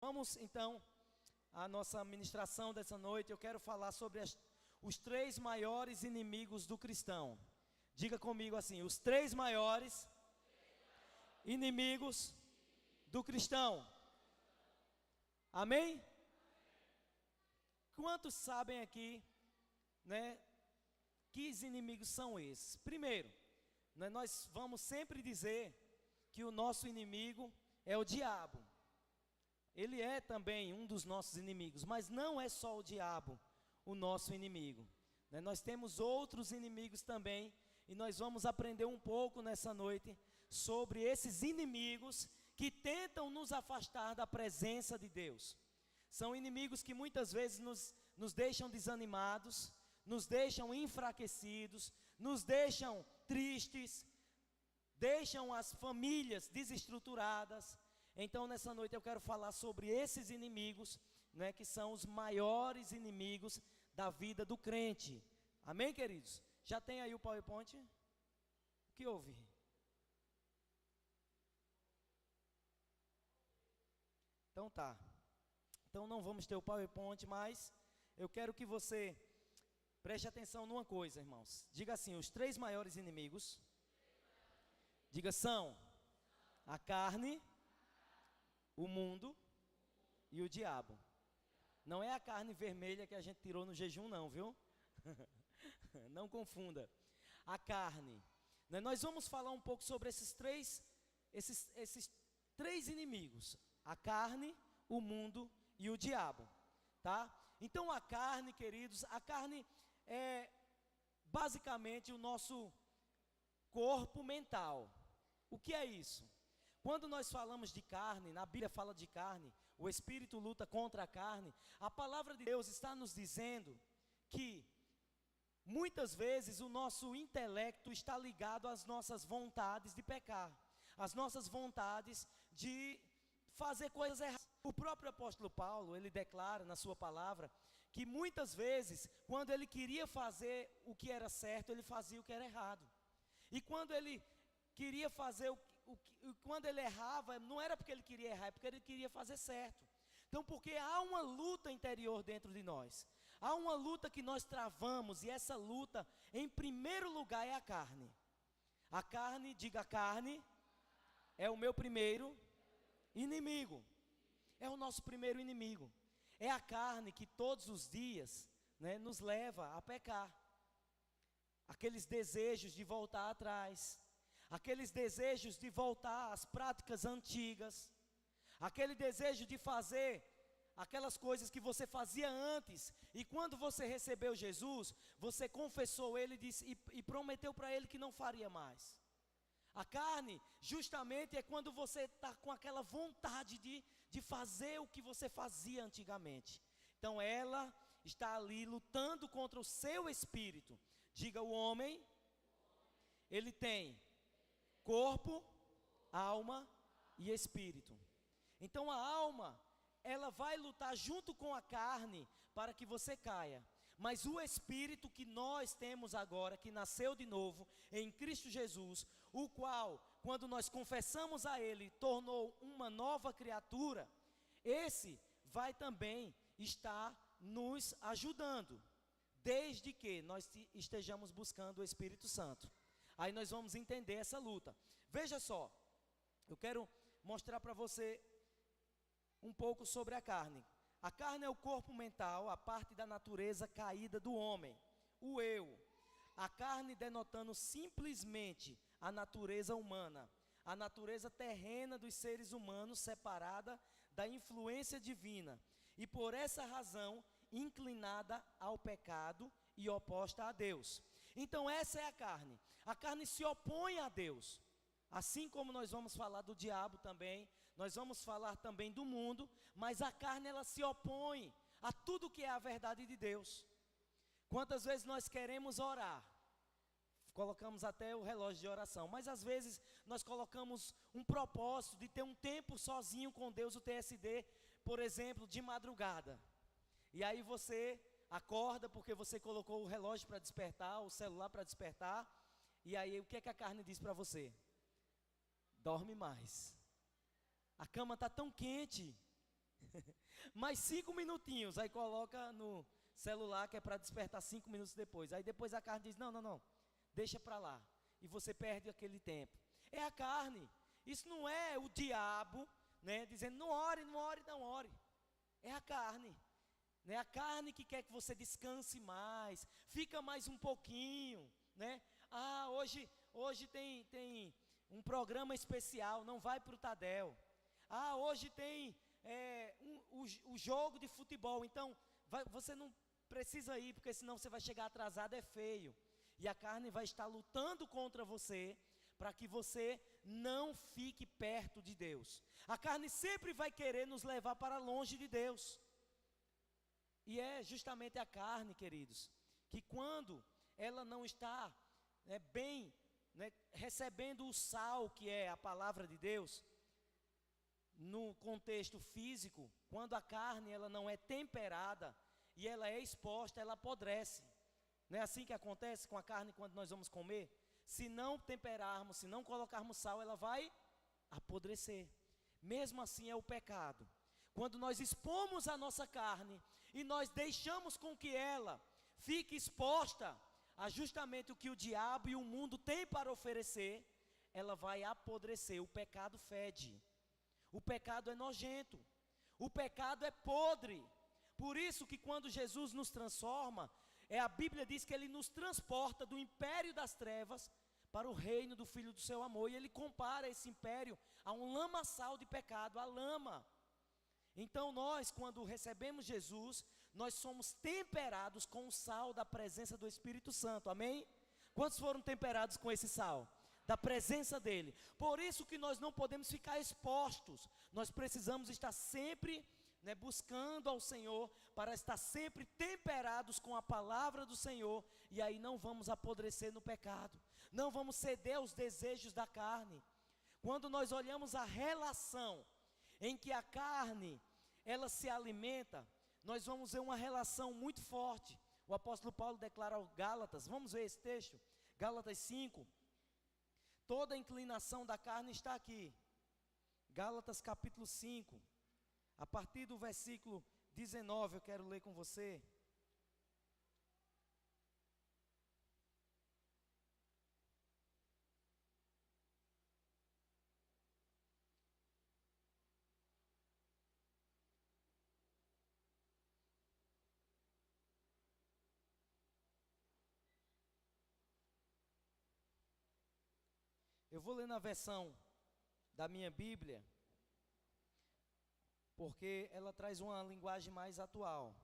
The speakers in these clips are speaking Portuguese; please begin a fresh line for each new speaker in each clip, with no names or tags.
Vamos então à nossa ministração dessa noite. Eu quero falar sobre os três maiores inimigos do cristão. Diga comigo assim: os três maiores inimigos do cristão. Amém? Quantos sabem aqui, né, que inimigos são esses? Primeiro, né, nós vamos sempre dizer que o nosso inimigo é o diabo. Ele é também um dos nossos inimigos, mas não é só o diabo o nosso inimigo, né? Nós temos outros inimigos também, e nós vamos aprender um pouco nessa noite sobre esses inimigos que tentam nos afastar da presença de Deus. São inimigos que muitas vezes nos deixam desanimados, nos deixam enfraquecidos, nos deixam tristes, deixam as famílias desestruturadas. Então nessa noite eu quero falar sobre esses inimigos, né, que são os maiores inimigos da vida do crente. Amém, queridos? Já tem aí o PowerPoint? O que houve? Então tá. Então não vamos ter o PowerPoint, mas eu quero que você preste atenção numa coisa, irmãos. Diga assim: os três maiores inimigos, diga, são a carne, o mundo e o diabo. Não é a carne vermelha que a gente tirou no jejum não, viu? Não confunda. A carne. Nós vamos falar um pouco sobre esses três inimigos: a carne, o mundo e o diabo, tá? Então a carne, queridos, a carne é basicamente o nosso corpo mental. O que é isso? Quando nós falamos de carne, na Bíblia fala de carne, o Espírito luta contra a carne. A palavra de Deus está nos dizendo que muitas vezes o nosso intelecto está ligado às nossas vontades de pecar, às nossas vontades de fazer coisas erradas. O próprio apóstolo Paulo, ele declara na sua palavra que muitas vezes, quando ele queria fazer o que era certo, ele fazia o que era errado. E quando ele queria fazer quando ele errava, não era porque ele queria errar, é porque ele queria fazer certo. Então, porque há uma luta interior dentro de nós, há uma luta que nós travamos, e essa luta, em primeiro lugar, é a carne. A carne, diga, a carne é o meu primeiro inimigo, é o nosso primeiro inimigo. É a carne que todos os dias, né, nos leva a pecar. Aqueles desejos de voltar atrás, aqueles desejos de voltar às práticas antigas, aquele desejo de fazer aquelas coisas que você fazia antes, e quando você recebeu Jesus, você confessou Ele e prometeu para Ele que não faria mais. A carne justamente é quando você está com aquela vontade de fazer o que você fazia antigamente. Então ela está ali lutando contra o seu espírito. Diga, o homem, ele tem corpo, alma e espírito. Então a alma, ela vai lutar junto com a carne para que você caia. Mas o espírito que nós temos agora, que nasceu de novo em Cristo Jesus, o qual, quando nós confessamos a Ele, tornou uma nova criatura, esse vai também estar nos ajudando, desde que nós estejamos buscando o Espírito Santo. Aí nós vamos entender essa luta. Veja só, eu quero mostrar para você um pouco sobre a carne. A carne é o corpo mental, a parte da natureza caída do homem, o eu. A carne denotando simplesmente a natureza humana, a natureza terrena dos seres humanos separada da influência divina. E por essa razão, inclinada ao pecado e oposta a Deus. Então essa é a carne. A carne se opõe a Deus. Assim como nós vamos falar do diabo também, nós vamos falar também do mundo, mas a carne, ela se opõe a tudo que é a verdade de Deus. Quantas vezes nós queremos orar, colocamos até o relógio de oração, mas às vezes nós colocamos um propósito de ter um tempo sozinho com Deus, o TSD, por exemplo, de madrugada. E aí você acorda porque você colocou o relógio para despertar, o celular para despertar, e aí o que é que a carne diz para você? Dorme mais. A cama está tão quente, Mais 5 minutinhos, aí coloca no celular que é para despertar 5 minutos depois. Aí depois a carne diz, não, não, não, deixa para lá. E você perde aquele tempo. É a carne. Isso não é o diabo, né, dizendo, não ore, não ore, não ore. É a carne. Né? A carne que quer que você descanse mais, fica mais um pouquinho, né? Ah, hoje tem um programa especial, não vai para o Tadel. Ah, hoje tem o jogo de futebol, então você não precisa ir, porque senão você vai chegar atrasado, é feio. E a carne vai estar lutando contra você, para que você não fique perto de Deus. A carne sempre vai querer nos levar para longe de Deus. E é justamente a carne, queridos, que quando ela não está bem, né, recebendo o sal, que é a palavra de Deus, no contexto físico, quando a carne ela não é temperada e ela é exposta, ela apodrece. Não é assim que acontece com a carne quando nós vamos comer? Se não temperarmos, se não colocarmos sal, ela vai apodrecer. Mesmo assim é o pecado. Quando nós expomos a nossa carne e nós deixamos com que ela fique exposta a justamente o que o diabo e o mundo têm para oferecer, ela vai apodrecer. O pecado fede. O pecado é nojento. O pecado é podre. Por isso que quando Jesus nos transforma, a Bíblia diz que Ele nos transporta do império das trevas para o reino do Filho do seu amor. E Ele compara esse império a um lamaçal de pecado, a lama. Então nós, quando recebemos Jesus, nós somos temperados com o sal da presença do Espírito Santo, amém? Quantos foram temperados com esse sal? Da presença dEle. Por isso que nós não podemos ficar expostos, nós precisamos estar sempre buscando ao Senhor, para estar sempre temperados com a palavra do Senhor, e aí não vamos apodrecer no pecado, não vamos ceder aos desejos da carne. Quando nós olhamos a relação em que a carne, ela se alimenta, nós vamos ver uma relação muito forte. O apóstolo Paulo declara aos Gálatas, vamos ver esse texto, Gálatas 5, toda a inclinação da carne está aqui, Gálatas capítulo 5, a partir do versículo 19, eu quero ler com você. Eu vou ler na versão da minha Bíblia, porque ela traz uma linguagem mais atual,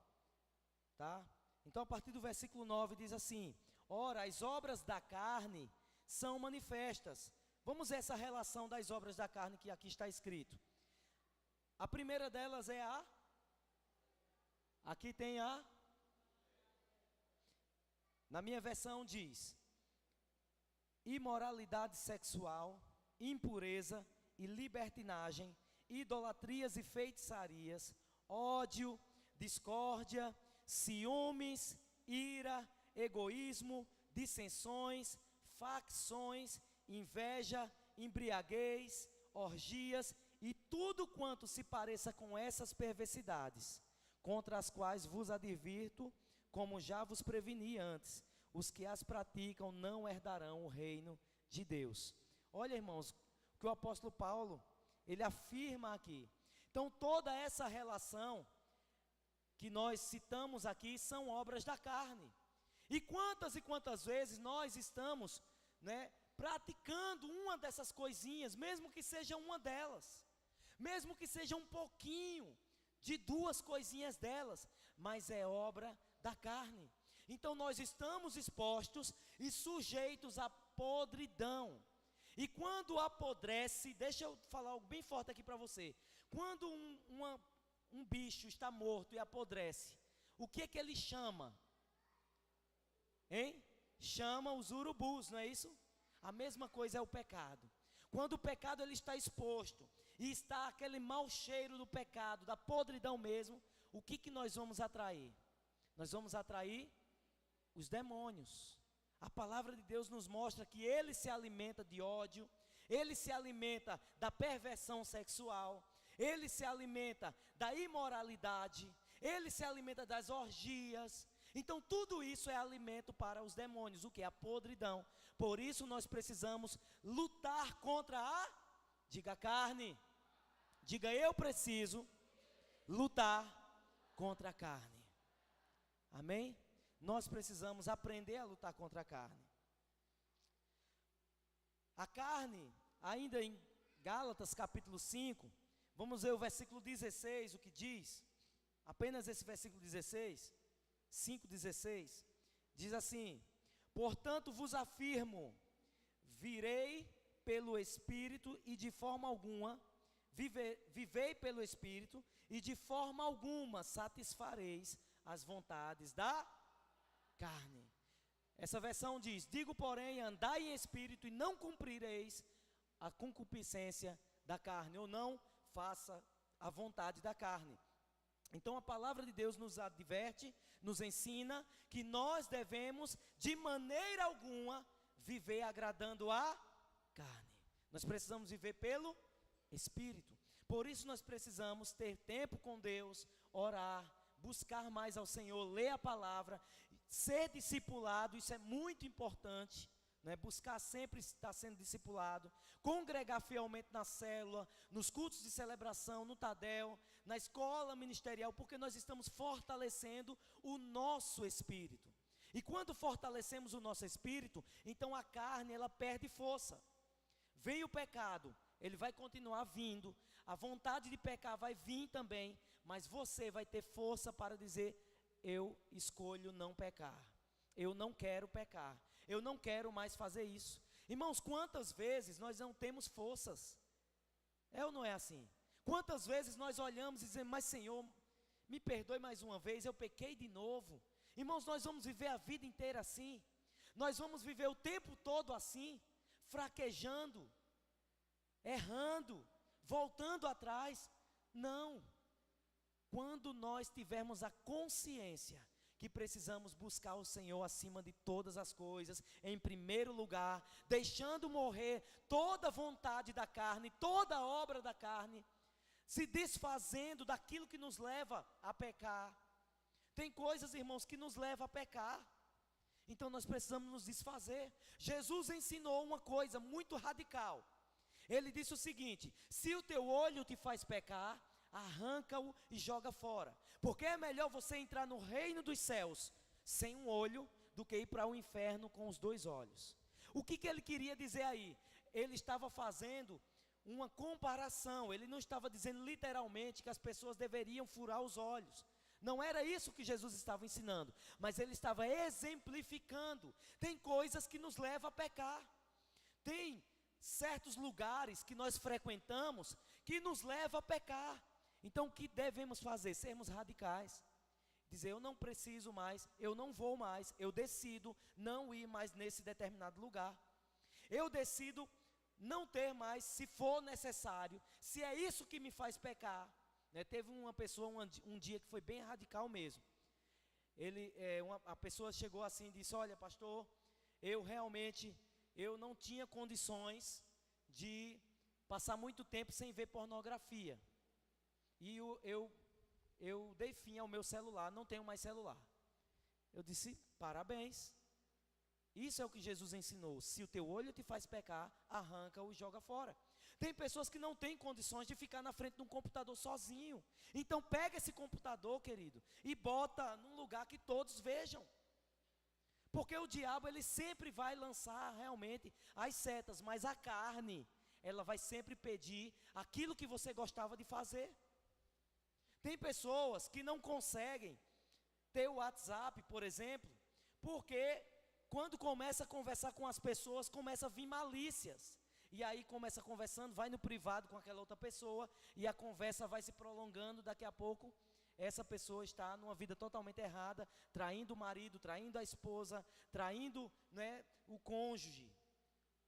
tá? Então a partir do versículo 9 diz assim: ora, as obras da carne são manifestas. Vamos ver essa relação das obras da carne que aqui está escrito. A primeira delas é aqui tem na minha versão diz, imoralidade sexual, impureza e libertinagem, idolatrias e feitiçarias, ódio, discórdia, ciúmes, ira, egoísmo, dissensões, facções, inveja, embriaguez, orgias e tudo quanto se pareça com essas perversidades, contra as quais vos advirto, como já vos preveni antes, os que as praticam não herdarão o reino de Deus. Olha, irmãos, o que o apóstolo Paulo, ele afirma aqui. Então toda essa relação que nós citamos aqui são obras da carne. E quantas vezes nós estamos praticando uma dessas coisinhas, mesmo que seja uma delas, mesmo que seja um pouquinho de duas coisinhas delas, mas é obra da carne. Então nós estamos expostos e sujeitos à podridão. E quando apodrece, deixa eu falar algo bem forte aqui para você. Quando um bicho está morto e apodrece, o que que ele chama? Hein? Chama os urubus, não é isso? A mesma coisa é o pecado. Quando o pecado ele está exposto e está aquele mau cheiro do pecado, da podridão mesmo, o que que nós vamos atrair? Nós vamos atrair os demônios. A palavra de Deus nos mostra que ele se alimenta de ódio, ele se alimenta da perversão sexual, ele se alimenta da imoralidade, ele se alimenta das orgias. Então tudo isso é alimento para os demônios, o que é a podridão. Por isso nós precisamos lutar contra diga carne, diga eu preciso lutar contra a carne. Amém? Nós precisamos aprender a lutar contra a carne. A carne, ainda em Gálatas capítulo 5, vamos ver o versículo 16, o que diz. Apenas esse versículo 16, 5:16, diz assim: portanto vos afirmo, virei pelo Espírito e de forma alguma, vivei pelo Espírito e de forma alguma satisfareis as vontades da carne. Essa versão diz: digo porém, andai em Espírito e não cumprireis a concupiscência da carne, ou não faça a vontade da carne. Então a palavra de Deus nos adverte, nos ensina que nós devemos de maneira alguma viver agradando a carne. Nós precisamos viver pelo Espírito. Por isso nós precisamos ter tempo com Deus, orar, buscar mais ao Senhor, ler a palavra, ser discipulado. Isso é muito importante, né? Buscar sempre estar sendo discipulado, congregar fielmente na célula, nos cultos de celebração, no Tadel, na escola ministerial, porque nós estamos fortalecendo o nosso espírito. E quando fortalecemos o nosso espírito, então a carne ela perde força. Vem o pecado, ele vai continuar vindo, a vontade de pecar vai vir também, mas você vai ter força para dizer: eu escolho não pecar, eu não quero pecar, eu não quero mais fazer isso. Irmãos, quantas vezes nós não temos forças? É ou não é assim? Quantas vezes nós olhamos e dizemos: mas Senhor, me perdoe mais uma vez, eu pequei de novo. Irmãos, nós vamos viver a vida inteira assim? Nós vamos viver o tempo todo assim, fraquejando, errando, voltando atrás? Não. Quando nós tivermos a consciência que precisamos buscar o Senhor acima de todas as coisas, em primeiro lugar, deixando morrer toda vontade da carne, toda obra da carne, se desfazendo daquilo que nos leva a pecar. Tem coisas, irmãos, que nos levam a pecar, então nós precisamos nos desfazer. Jesus ensinou uma coisa muito radical. Ele disse o seguinte: se o teu olho te faz pecar, arranca-o e joga fora, porque é melhor você entrar no reino dos céus sem um olho, do que ir para o inferno com os dois olhos. O que ele queria dizer aí? Ele estava fazendo uma comparação, ele não estava dizendo literalmente que as pessoas deveriam furar os olhos. Não era isso que Jesus estava ensinando, mas ele estava exemplificando. Tem coisas que nos levam a pecar, tem certos lugares que nós frequentamos que nos levam a pecar. Então o que devemos fazer? Sermos radicais, dizer: eu não preciso mais, eu não vou mais, eu decido não ir mais nesse determinado lugar, eu decido não ter mais, se for necessário, se é isso que me faz pecar, né? Teve uma pessoa um dia que foi bem radical mesmo. A pessoa chegou assim e disse: olha, pastor, eu não tinha condições de passar muito tempo sem ver pornografia, e eu dei fim ao meu celular, não tenho mais celular. Eu disse: parabéns, isso é o que Jesus ensinou. Se o teu olho te faz pecar, arranca-o e joga fora. Tem pessoas que não têm condições de ficar na frente de um computador sozinho, então pega esse computador, querido, e bota num lugar que todos vejam, porque o diabo ele sempre vai lançar realmente as setas, mas a carne, ela vai sempre pedir aquilo que você gostava de fazer. Tem pessoas que não conseguem ter o WhatsApp, por exemplo, porque quando começa a conversar com as pessoas, começa a vir malícias. E aí começa conversando, vai no privado com aquela outra pessoa, e a conversa vai se prolongando. Daqui a pouco, essa pessoa está numa vida totalmente errada, traindo o marido, traindo a esposa, traindo, né, o cônjuge,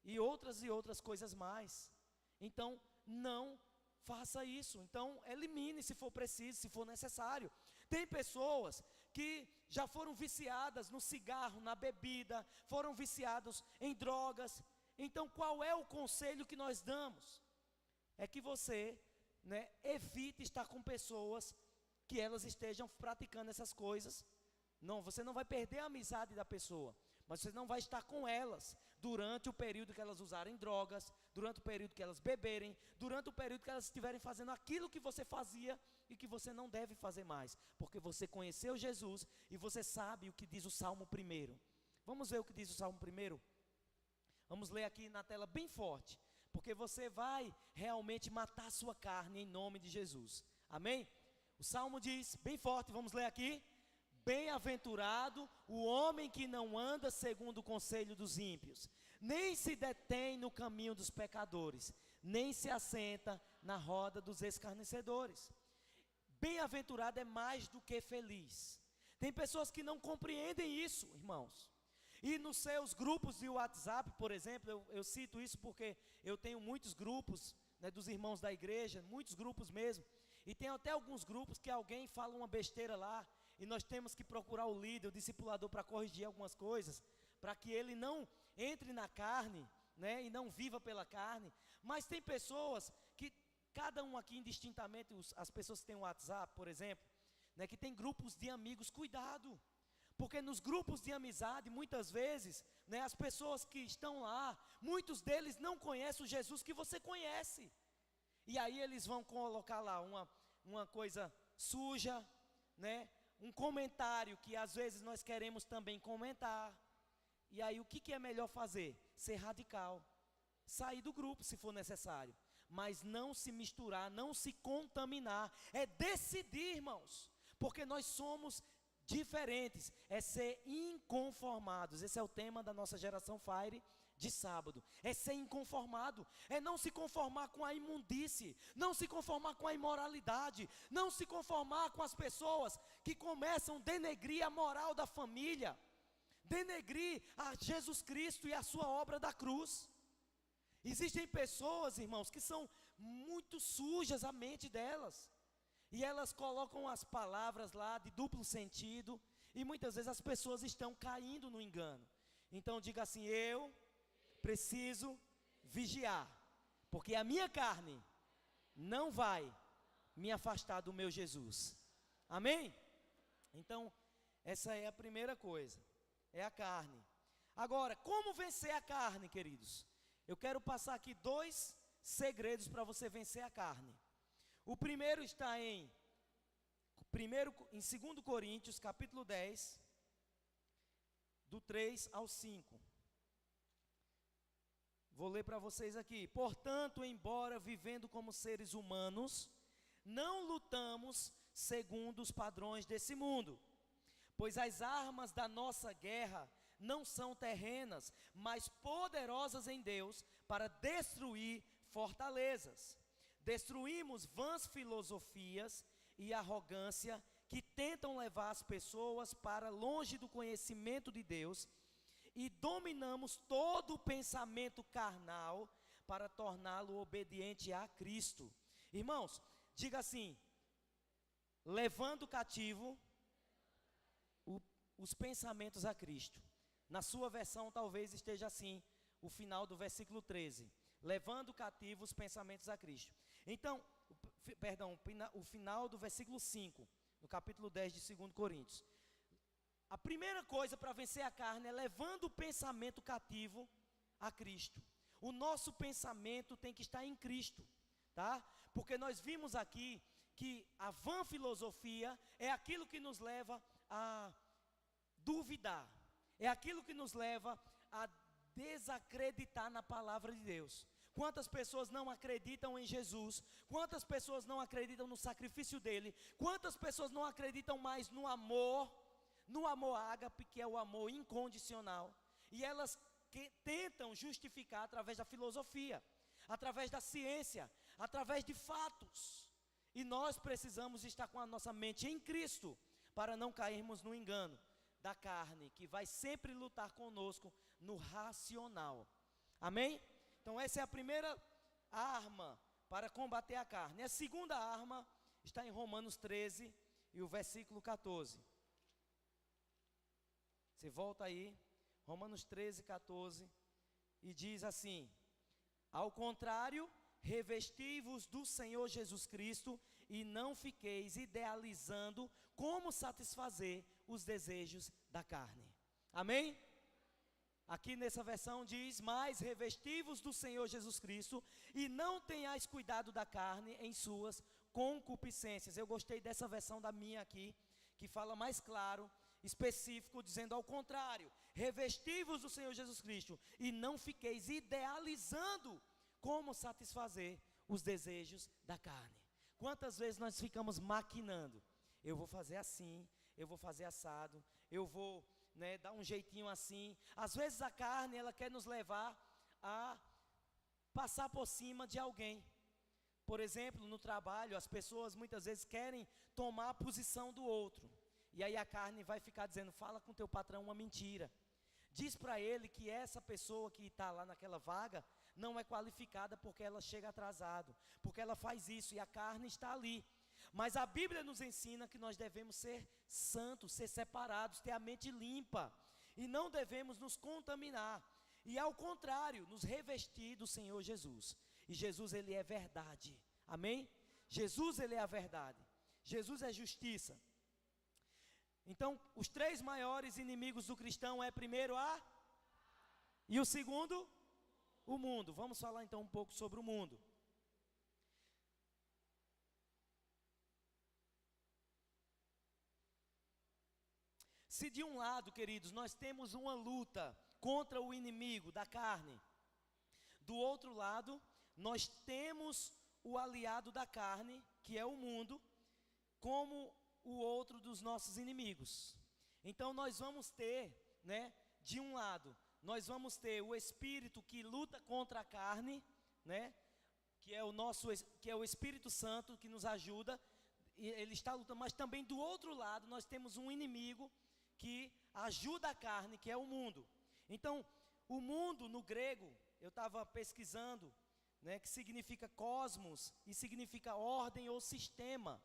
e outras coisas mais. Então, não faça isso. Então, elimine se for preciso, se for necessário. Tem pessoas que já foram viciadas no cigarro, na bebida, foram viciados em drogas. Então, qual é o conselho que nós damos? É que você né, evite estar com pessoas que elas estejam praticando essas coisas. Não, você não vai perder a amizade da pessoa, mas você não vai estar com elas durante o período que elas usarem drogas, durante o período que elas beberem, durante o período que elas estiverem fazendo aquilo que você fazia e que você não deve fazer mais, porque você conheceu Jesus e você sabe o que diz o Salmo 1. Vamos ver o que diz o Salmo 1? Vamos ler aqui na tela bem forte, porque você vai realmente matar a sua carne em nome de Jesus. Amém? O Salmo diz, bem forte, vamos ler aqui: bem-aventurado o homem que não anda segundo o conselho dos ímpios, nem se detém no caminho dos pecadores, nem se assenta na roda dos escarnecedores. Bem-aventurado é mais do que feliz. Tem pessoas que não compreendem isso, irmãos. E nos seus grupos de WhatsApp, por exemplo, eu cito isso porque eu tenho muitos grupos, né, dos irmãos da igreja, muitos grupos mesmo. E tem até alguns grupos que alguém fala uma besteira lá, e nós temos que procurar o líder, o discipulador, para corrigir algumas coisas, para que ele não entre na carne, né, e não viva pela carne. Mas tem pessoas que, cada um aqui indistintamente, as pessoas que têm WhatsApp, por exemplo, né, que tem grupos de amigos, cuidado. Porque nos grupos de amizade, muitas vezes, né, as pessoas que estão lá, muitos deles não conhecem o Jesus que você conhece. E aí eles vão colocar lá uma coisa suja, né, um comentário que às vezes nós queremos também comentar. E aí o que é melhor fazer? Ser radical. Sair do grupo se for necessário. Mas não se misturar, não se contaminar. É decidir, irmãos. Porque nós somos diferentes, é ser inconformados. Esse é o tema da nossa geração Fire de sábado. É ser inconformado, é não se conformar com a imundície, não se conformar com a imoralidade, não se conformar com as pessoas que começam a denegrir a moral da família, denegrir a Jesus Cristo e a sua obra da cruz. Existem pessoas, irmãos, que são muito sujas a mente delas. E elas colocam as palavras lá de duplo sentido, e muitas vezes as pessoas estão caindo no engano. Então diga assim: eu preciso vigiar, porque a minha carne não vai me afastar do meu Jesus. Amém? Então, essa é a primeira coisa, é a carne. Agora, como vencer a carne, queridos? Eu quero passar aqui 2 segredos para você vencer a carne. O primeiro está em 2 Coríntios, capítulo 10, do 3 ao 5. Vou ler para vocês aqui. Portanto, embora vivendo como seres humanos, não lutamos segundo os padrões desse mundo, pois as armas da nossa guerra não são terrenas, mas poderosas em Deus para destruir fortalezas. Destruímos vãs filosofias e arrogância que tentam levar as pessoas para longe do conhecimento de Deus, e dominamos todo o pensamento carnal para torná-lo obediente a Cristo. Irmãos, diga assim: levando cativo os pensamentos a Cristo. Na sua versão talvez esteja assim, o final do versículo 13. Levando cativo os pensamentos a Cristo. Então, o final do versículo 5, no capítulo 10 de 2 Coríntios. A primeira coisa para vencer a carne é levando o pensamento cativo a Cristo. O nosso pensamento tem que estar em Cristo, tá? Porque nós vimos aqui que a vã filosofia é aquilo que nos leva a duvidar, é aquilo que nos leva a desacreditar na palavra de Deus. Quantas pessoas não acreditam em Jesus? Quantas pessoas não acreditam no sacrifício dele? Quantas pessoas não acreditam mais no amor ágape, que é o amor incondicional? E elas tentam justificar através da filosofia, através da ciência, através de fatos. E nós precisamos estar com a nossa mente em Cristo, para não cairmos no engano da carne, que vai sempre lutar conosco no racional. Amém? Então essa é a primeira arma para combater a carne. A segunda arma está em Romanos 13 e o versículo 14. Você volta aí, Romanos 13, 14, e diz assim: ao contrário, revesti-vos do Senhor Jesus Cristo e não fiqueis idealizando como satisfazer os desejos da carne. Amém? Aqui nessa versão diz: mas revesti-vos do Senhor Jesus Cristo e não tenhais cuidado da carne em suas concupiscências. Eu gostei dessa versão da minha aqui, que fala mais claro, específico, dizendo ao contrário: revesti-vos do Senhor Jesus Cristo e não fiqueis idealizando como satisfazer os desejos da carne. Quantas vezes nós ficamos maquinando? Eu vou fazer assim, eu vou fazer assado, eu vou, dar um jeitinho assim. Às vezes a carne, ela quer nos levar a passar por cima de alguém. Por exemplo, no trabalho, as pessoas muitas vezes querem tomar a posição do outro. E aí a carne vai ficar dizendo: fala com teu patrão uma mentira. Diz para ele que essa pessoa que está lá naquela vaga não é qualificada porque ela chega atrasado, porque ela faz isso, e a carne está ali. Mas a Bíblia nos ensina que nós devemos ser santos, ser separados, ter a mente limpa, e não devemos nos contaminar, e ao contrário, nos revestir do Senhor Jesus. E Jesus, ele é verdade, amém? Jesus, ele é a verdade, Jesus é justiça. Então, os 3 maiores inimigos do cristão é primeiro e o segundo, o mundo. Vamos falar então um pouco sobre o mundo. Se de um lado, queridos, nós temos uma luta contra o inimigo da carne, do outro lado, nós temos o aliado da carne, que é o mundo, como o outro dos nossos inimigos. Então nós vamos ter, de um lado, nós vamos ter o espírito que luta contra a carne, que é o Espírito Santo que nos ajuda, e ele está lutando, mas também do outro lado nós temos um inimigo que ajuda a carne, que é o mundo. Então, o mundo no grego, eu estava pesquisando, que significa cosmos e significa ordem ou sistema.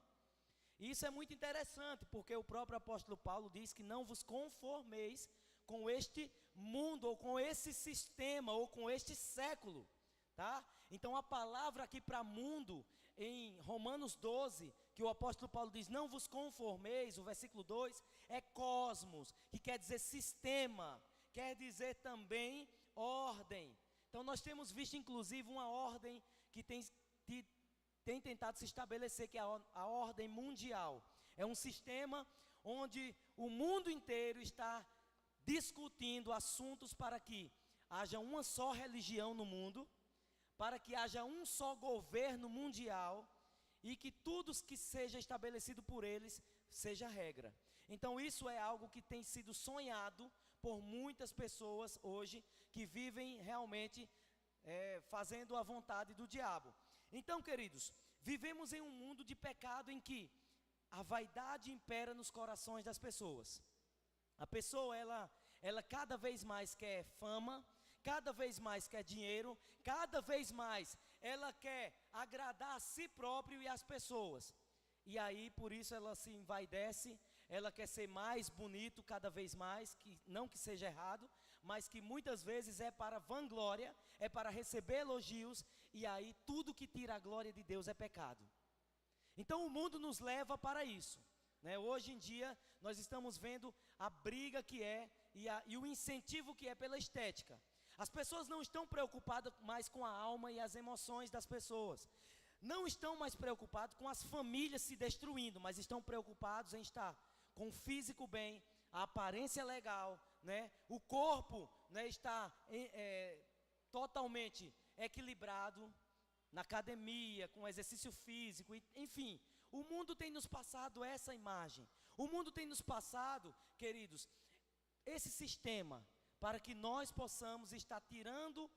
E isso é muito interessante, porque o próprio apóstolo Paulo diz que não vos conformeis com este mundo, ou com esse sistema, ou com este século, tá? Então a palavra aqui para mundo, em Romanos 12, que o apóstolo Paulo diz, não vos conformeis, o versículo 2, é cosmos, que quer dizer sistema, quer dizer também ordem. Então nós temos visto inclusive uma ordem que tem tentado se estabelecer, que é a ordem mundial. É um sistema onde o mundo inteiro está discutindo assuntos para que haja uma só religião no mundo, para que haja um só governo mundial e que tudo que seja estabelecido por eles seja regra. Então isso é algo que tem sido sonhado por muitas pessoas hoje, que vivem realmente fazendo a vontade do diabo. Então, queridos, vivemos em um mundo de pecado em que a vaidade impera nos corações das pessoas. A pessoa, ela cada vez mais quer fama, cada vez mais quer dinheiro, cada vez mais ela quer agradar a si próprio e às pessoas. E aí, por isso ela se envaidece, ela quer ser mais bonito cada vez mais, não que seja errado, mas que muitas vezes é para vanglória, é para receber elogios, e aí tudo que tira a glória de Deus é pecado. Então o mundo nos leva para isso, Hoje em dia nós estamos vendo a briga que é e o incentivo que é pela estética. As pessoas não estão preocupadas mais com a alma e as emoções das pessoas, não estão mais preocupados com as famílias se destruindo, mas estão preocupados em estar com o físico bem, a aparência legal, o corpo, está totalmente equilibrado, na academia, com exercício físico, enfim. O mundo tem nos passado essa imagem. O mundo tem nos passado, queridos, esse sistema, para que nós possamos estar tirando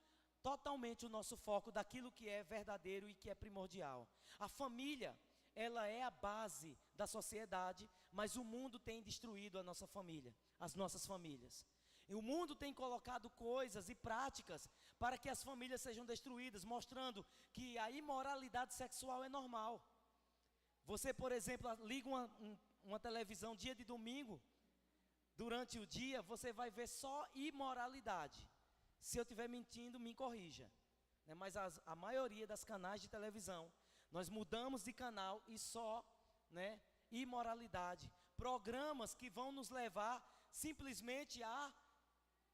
totalmente o nosso foco daquilo que é verdadeiro e que é primordial. A família, ela é a base da sociedade, mas o mundo tem destruído a nossa família, as nossas famílias. E o mundo tem colocado coisas e práticas para que as famílias sejam destruídas, mostrando que a imoralidade sexual é normal. Você, por exemplo, liga uma televisão dia de domingo, durante o dia, você vai ver só imoralidade. Se eu estiver mentindo, me corrija. né? Mas a maioria das canais de televisão, nós mudamos de canal e só, né, imoralidade. Programas que vão nos levar simplesmente a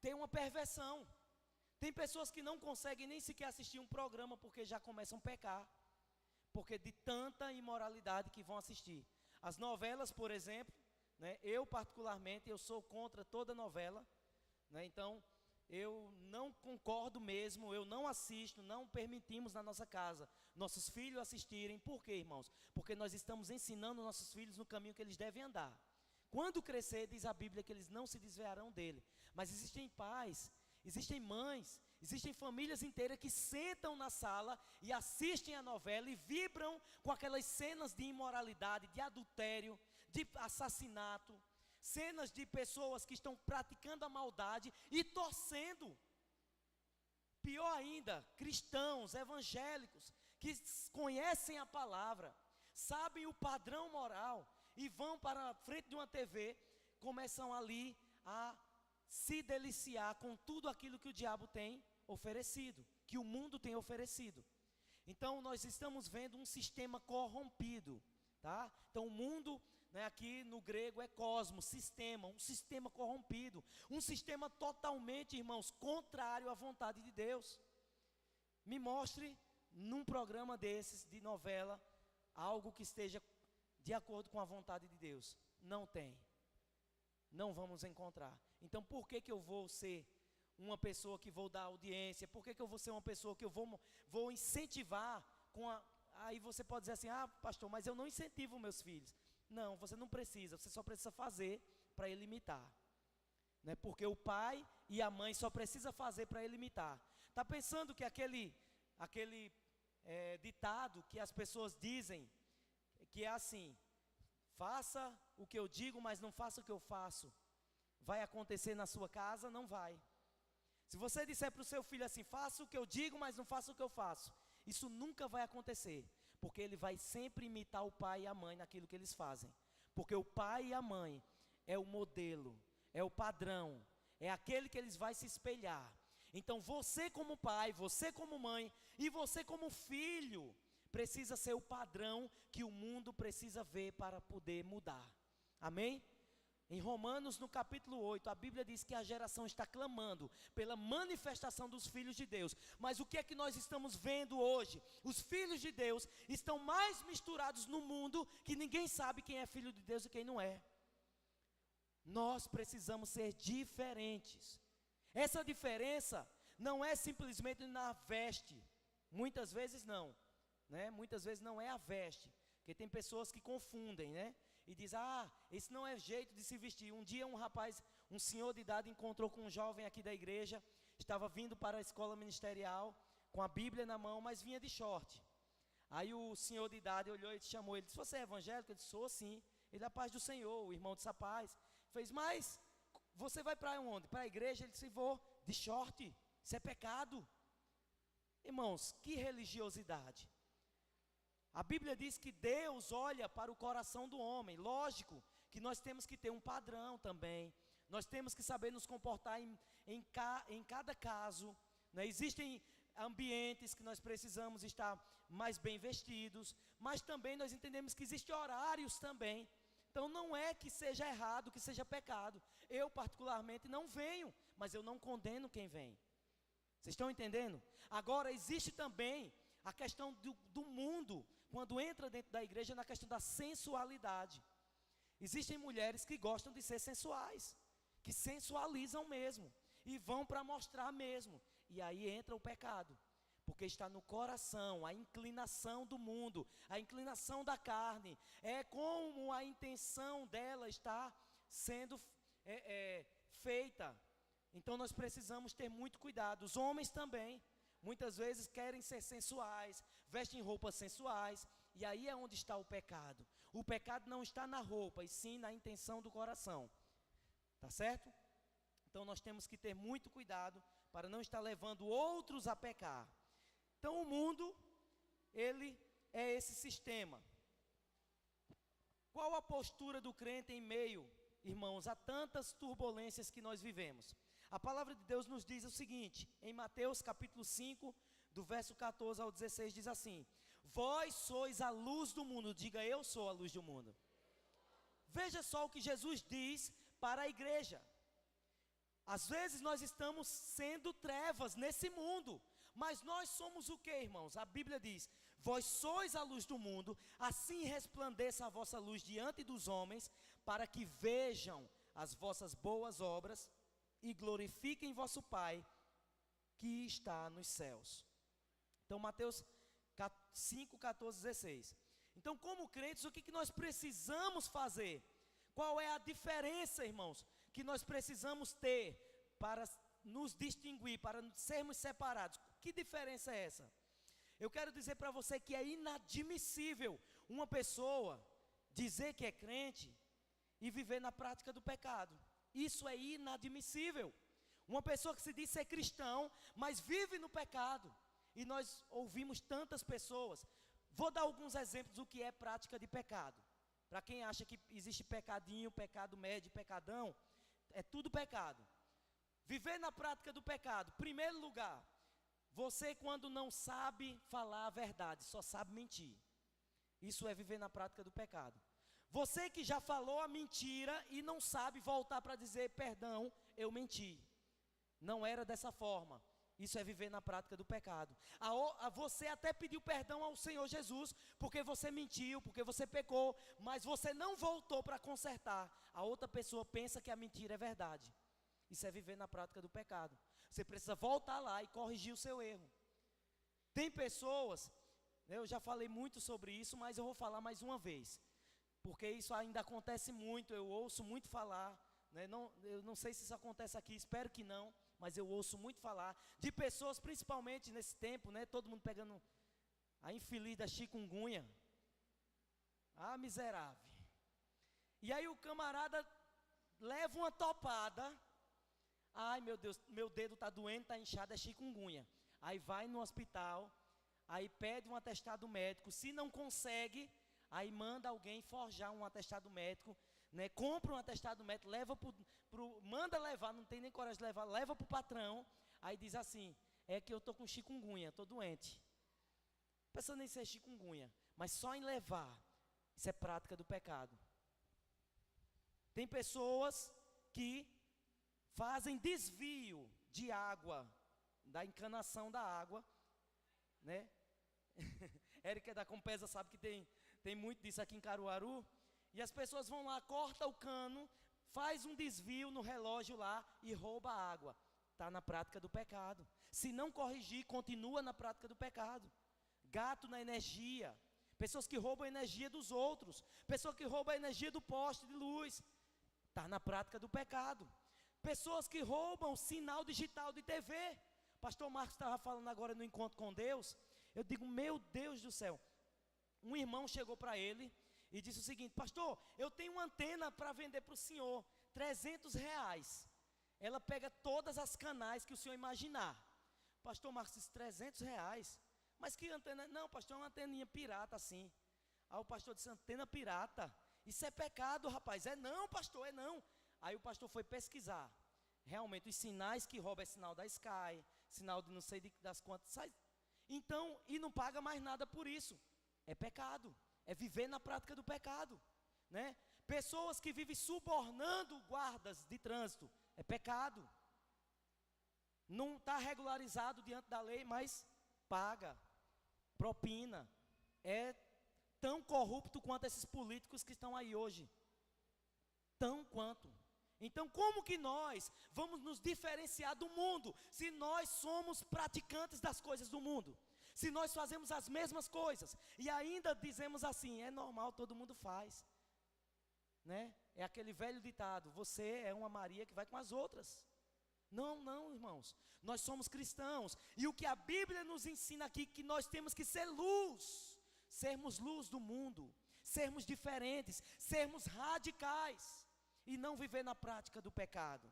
ter uma perversão. Tem pessoas que não conseguem nem sequer assistir um programa porque já começam a pecar, porque de tanta imoralidade que vão assistir. As novelas, por exemplo, né, eu particularmente, eu sou contra toda novela, né, então eu não concordo mesmo, eu não assisto, não permitimos na nossa casa nossos filhos assistirem. Por quê, irmãos? Porque nós estamos ensinando nossos filhos no caminho que eles devem andar. Quando crescer, diz a Bíblia que eles não se desviarão dele. Mas existem pais, existem mães, existem famílias inteiras que sentam na sala e assistem a novela e vibram com aquelas cenas de imoralidade, de adultério, de assassinato, cenas de pessoas que estão praticando a maldade e torcendo. Pior ainda, cristãos, evangélicos, que conhecem a palavra, sabem o padrão moral e vão para a frente de uma TV, começam ali a se deliciar com tudo aquilo que o diabo tem oferecido, que o mundo tem oferecido. Então nós estamos vendo um sistema corrompido, tá? Então o mundo, né, aqui no grego é cosmos, sistema, um sistema corrompido, um sistema totalmente, irmãos, contrário à vontade de Deus. Me mostre num programa desses, de novela, algo que esteja de acordo com a vontade de Deus. Não tem. Não vamos encontrar. Então por que eu vou ser uma pessoa que vou dar audiência? Por que eu vou ser uma pessoa que eu vou incentivar com a... Aí você pode dizer assim, ah, pastor, mas eu não incentivo meus filhos. Não, você não precisa, você só precisa fazer para ele imitar, né? Porque o pai e a mãe só precisam fazer para ele imitar. Está pensando que aquele ditado que as pessoas dizem, que é assim, faça o que eu digo, mas não faça o que eu faço, vai acontecer na sua casa? Não vai. Se você disser para o seu filho assim, faça o que eu digo, mas não faça o que eu faço, isso nunca vai acontecer, porque ele vai sempre imitar o pai e a mãe naquilo que eles fazem, porque o pai e a mãe é o modelo, é o padrão, é aquele que eles vão se espelhar. Então você como pai, você como mãe e você como filho, precisa ser o padrão que o mundo precisa ver para poder mudar. Amém? Em Romanos, no capítulo 8, a Bíblia diz que a geração está clamando pela manifestação dos filhos de Deus. Mas o que é que nós estamos vendo hoje? Os filhos de Deus estão mais misturados no mundo que ninguém sabe quem é filho de Deus e quem não é. Nós precisamos ser diferentes. Essa diferença não é simplesmente na veste. Muitas vezes não, né? Muitas vezes não é a veste, porque tem pessoas que confundem, né? E diz, ah, esse não é jeito de se vestir. Um dia um rapaz, um senhor de idade, encontrou com um jovem aqui da igreja, estava vindo para a escola ministerial, com a Bíblia na mão, mas vinha de short. Aí o senhor de idade olhou e chamou ele, disse, você é evangélico? Ele disse, sou sim. Ele, a paz do Senhor, o irmão disse, a paz. Fez, mas você vai para onde? Para a igreja? Ele disse, vou, de short, isso é pecado. Irmãos, que religiosidade. A Bíblia diz que Deus olha para o coração do homem. Lógico que nós temos que ter um padrão também. Nós temos que saber nos comportar em cada caso, né? Existem ambientes que nós precisamos estar mais bem vestidos, mas também nós entendemos que existem horários também. Então não é que seja errado, que seja pecado. Eu particularmente não venho, mas eu não condeno quem vem. Vocês estão entendendo? Agora existe também a questão do mundo, quando entra dentro da igreja, na questão da sensualidade. Existem mulheres que gostam de ser sensuais, que sensualizam mesmo, e vão para mostrar mesmo, e aí entra o pecado, porque está no coração, a inclinação do mundo, a inclinação da carne, é como a intenção dela está sendo feita. Então nós precisamos ter muito cuidado. Os homens também, muitas vezes querem ser sensuais, vestem roupas sensuais, e aí é onde está o pecado. O pecado não está na roupa, e sim na intenção do coração. Tá certo? Então nós temos que ter muito cuidado para não estar levando outros a pecar. Então o mundo, ele é esse sistema. Qual a postura do crente em meio, irmãos, a tantas turbulências que nós vivemos? A palavra de Deus nos diz o seguinte, em Mateus capítulo 5, do verso 14 ao 16, diz assim: vós sois a luz do mundo. Diga, eu sou a luz do mundo. Veja só o que Jesus diz para a igreja. Às vezes nós estamos sendo trevas nesse mundo, mas nós somos o que, irmãos? A Bíblia diz: vós sois a luz do mundo, assim resplandeça a vossa luz diante dos homens, para que vejam as vossas boas obras e glorifiquem vosso Pai que está nos céus. Então, Mateus 5, 14, 16. Então, como crentes, o que nós precisamos fazer? Qual é a diferença, irmãos, que nós precisamos ter para nos distinguir, para sermos separados? Que diferença é essa? Eu quero dizer para você que é inadmissível uma pessoa dizer que é crente e viver na prática do pecado. Isso é inadmissível. Uma pessoa que se diz ser cristão, mas vive no pecado. E nós ouvimos tantas pessoas. Vou dar alguns exemplos do que é prática de pecado. Para quem acha que existe pecadinho, pecado médio, pecadão, é tudo pecado. Viver na prática do pecado. Primeiro lugar, você quando não sabe falar a verdade, só sabe mentir. Isso é viver na prática do pecado. Você que já falou a mentira e não sabe voltar para dizer, perdão, eu menti. Não era dessa forma. Isso é viver na prática do pecado. Você até pediu perdão ao Senhor Jesus, porque você mentiu, porque você pecou, mas você não voltou para consertar. A outra pessoa pensa que a mentira é verdade. Isso é viver na prática do pecado. Você precisa voltar lá e corrigir o seu erro. Tem pessoas, eu já falei muito sobre isso, mas eu vou falar mais uma vez, porque isso ainda acontece muito, eu ouço muito falar, né? Eu não sei se isso acontece aqui, espero que não, mas eu ouço muito falar de pessoas, principalmente nesse tempo, né? Todo mundo pegando a infeliz da chikungunya. Ah, miserável. E aí o camarada leva uma topada. Ai, meu Deus, meu dedo está doendo, está inchado, é chikungunya. Aí vai no hospital, aí pede um atestado médico. Se não consegue, aí manda alguém forjar um atestado médico, né? Compra um atestado médico, leva manda levar, não tem nem coragem de levar, leva para o patrão. Aí diz assim: é que eu estou com chikungunya, estou doente. Não precisa nem ser chikungunya, mas só em levar, isso é prática do pecado. Tem pessoas que fazem desvio de água, da encanação da água, né? Érica da Compesa sabe que tem muito disso aqui em Caruaru. E as pessoas vão lá, corta o cano, faz um desvio no relógio lá e rouba a água. Está na prática do pecado. Se não corrigir, continua na prática do pecado. Gato na energia. Pessoas que roubam a energia dos outros. Pessoas que roubam a energia do poste de luz. Está na prática do pecado. Pessoas que roubam sinal digital de TV. Pastor Marcos estava falando agora no Encontro com Deus. Eu digo, meu Deus do céu. Um irmão chegou para ele e disse o seguinte: pastor, eu tenho uma antena para vender para o senhor, R$300. Ela pega todas as canais que o senhor imaginar. Pastor Marcos disse, R$300? Mas que antena? Não, pastor, é uma anteninha pirata assim. Aí o pastor disse, antena pirata? Isso é pecado, rapaz. É não, pastor, é não. Aí o pastor foi pesquisar. Realmente, os sinais que roubam é sinal da Sky, sinal de não sei das quantas. Então, e não paga mais nada por isso. É pecado. É viver na prática do pecado, né? Pessoas que vivem subornando guardas de trânsito, é pecado. Não está regularizado diante da lei, mas paga propina. É tão corrupto quanto esses políticos que estão aí hoje. Tão quanto. Então, como que nós vamos nos diferenciar do mundo, se nós somos praticantes das coisas do mundo? Se nós fazemos as mesmas coisas e ainda dizemos assim, é normal, todo mundo faz, né? É aquele velho ditado, você é uma Maria que vai com as outras. Não, não, irmãos, nós somos cristãos, e o que a Bíblia nos ensina aqui, que nós temos que ser luz, sermos luz do mundo, sermos diferentes, sermos radicais, e não viver na prática do pecado,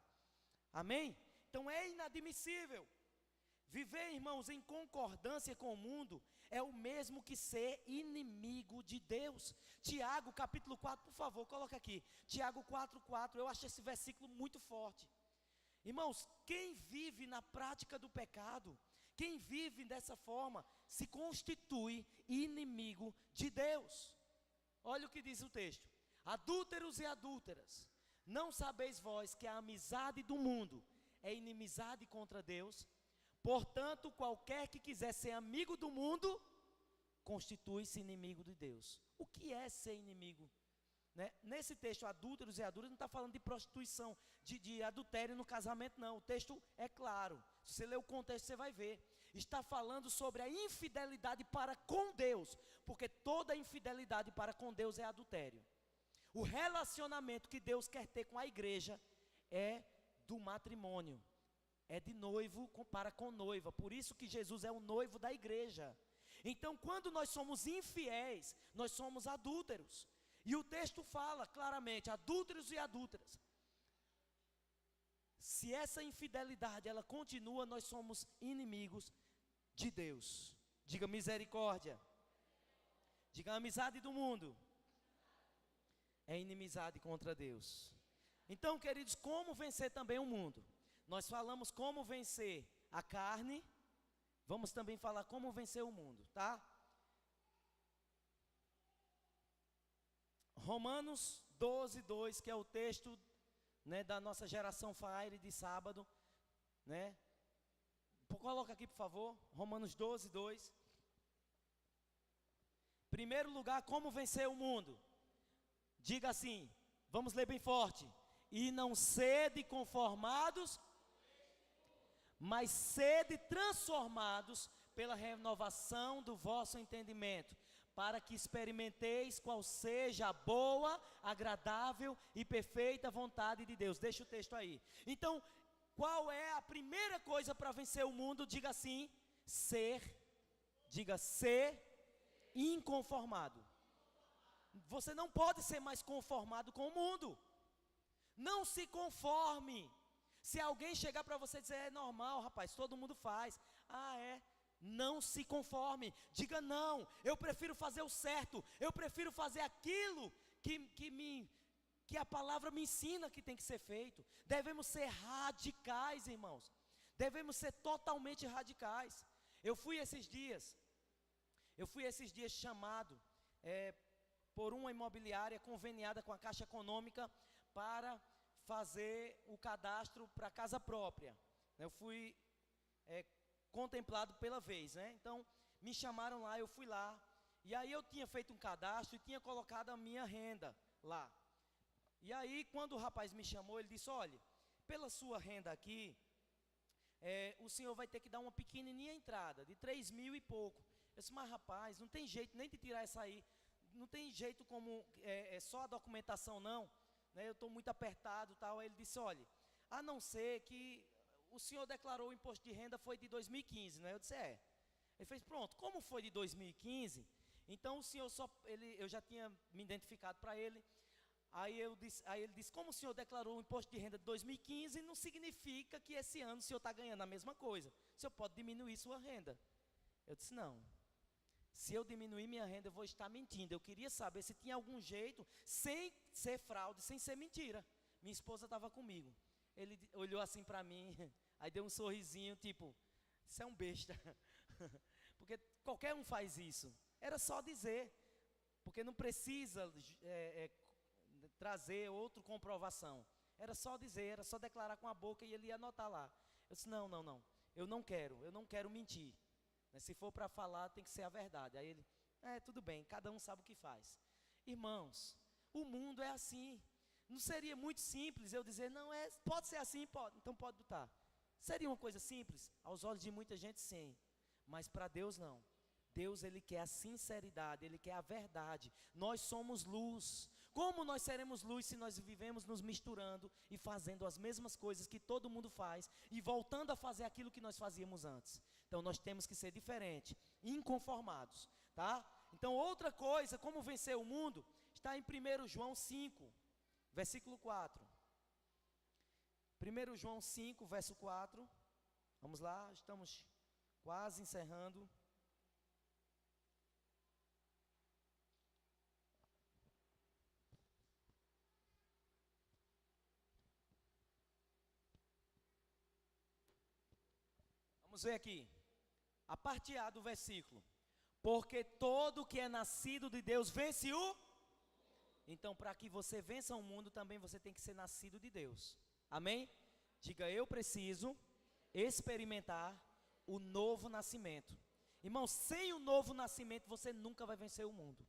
amém? Então é inadmissível. Viver, irmãos, em concordância com o mundo é o mesmo que ser inimigo de Deus. Tiago, capítulo 4, por favor, coloca aqui. Tiago 4:4, eu acho esse versículo muito forte. Irmãos, quem vive na prática do pecado, Quem vive dessa forma se constitui inimigo de Deus. Olha o que diz o texto: adúlteros e adúlteras, não sabeis vós que a amizade do mundo é inimizade contra Deus? Portanto, qualquer que quiser ser amigo do mundo, constitui-se inimigo de Deus. O que é ser inimigo? Né? Nesse texto, adúlteros e adúlteras, não está falando de prostituição, de adultério no casamento, não. O texto é claro. Se você ler o contexto, você vai ver. Está falando sobre a infidelidade para com Deus, porque toda infidelidade para com Deus é adultério. O relacionamento que Deus quer ter com a igreja é do matrimônio, é de noivo para com noiva. Por isso que Jesus é o noivo da igreja. Então, quando nós somos infiéis, nós somos adúlteros. E o texto fala claramente: adúlteros e adúlteras. Se essa infidelidade ela continua, nós somos inimigos de Deus. Diga misericórdia. Diga amizade do mundo é inimizade contra Deus. Então, queridos, como vencer também o mundo? Nós falamos como vencer a carne, vamos também falar como vencer o mundo, tá? Romanos 12, 2, que é o texto, né, da nossa geração Fire de sábado, né? Coloca aqui, por favor, Romanos 12, 2. Primeiro lugar, como vencer o mundo? Diga assim, vamos ler bem forte: e não sede conformados, mas sede transformados pela renovação do vosso entendimento, para que experimenteis qual seja a boa, agradável e perfeita vontade de Deus. Deixa o texto aí. Então, qual é a primeira coisa para vencer o mundo? Diga assim, ser inconformado. Você não pode ser mais conformado com o mundo. Não se conforme. Se alguém chegar para você e dizer, é normal, rapaz, todo mundo faz. Ah, é? Não se conforme. Diga não, eu prefiro fazer o certo. Eu prefiro fazer aquilo que a palavra me ensina que tem que ser feito. Devemos ser radicais, irmãos. Devemos ser totalmente radicais. Eu fui esses dias chamado por uma imobiliária conveniada com a Caixa Econômica para fazer o cadastro para casa própria. Eu fui contemplado pela vez, né? Então me chamaram lá, eu fui lá, e aí eu tinha feito um cadastro e tinha colocado a minha renda lá. E aí quando o rapaz me chamou, ele disse, olha, pela sua renda aqui, o senhor vai ter que dar uma pequenininha entrada, de 3.000 e pouco. Eu disse, mas rapaz, não tem jeito nem de tirar essa aí, não tem jeito como, só a documentação não, né? Eu estou muito apertado e tal. Aí ele disse, olha, a não ser que o senhor declarou o imposto de renda foi de 2015, né? Eu disse, Ele fez, pronto, como foi de 2015, então o senhor eu já tinha me identificado para ele. Aí ele disse, como o senhor declarou o imposto de renda de 2015, não significa que esse ano o senhor está ganhando a mesma coisa. O senhor pode diminuir sua renda. Eu disse, não. Se eu diminuir minha renda, eu vou estar mentindo. Eu queria saber se tinha algum jeito, sem ser fraude, sem ser mentira. Minha esposa estava comigo. Ele olhou assim para mim, aí deu um sorrisinho, tipo, você é um besta. Porque qualquer um faz isso. Era só dizer, porque não precisa trazer outra comprovação. Era só dizer, era só declarar com a boca e ele ia anotar lá. Eu disse, não, eu não quero mentir. Se for para falar, tem que ser a verdade. Aí ele, tudo bem, cada um sabe o que faz. Irmãos, o mundo é assim. Não seria muito simples eu dizer, não, pode ser assim, pode, então pode botar. Seria uma coisa simples? Aos olhos de muita gente, sim. Mas para Deus, não. Deus, Ele quer a sinceridade, Ele quer a verdade. Nós somos luz. Como nós seremos luz se nós vivemos nos misturando e fazendo as mesmas coisas que todo mundo faz e voltando a fazer aquilo que nós fazíamos antes? Então nós temos que ser diferentes, inconformados, tá? Então outra coisa, como vencer o mundo, está em 1 João 5, versículo 4. 1 João 5, verso 4. Vamos lá, estamos quase encerrando. Vamos ver aqui. A parte A do versículo. Porque todo que é nascido de Deus vence o... Então, para que você vença o mundo, também você tem que ser nascido de Deus. Amém? Diga, eu preciso experimentar o novo nascimento. Irmão, sem o novo nascimento, você nunca vai vencer o mundo.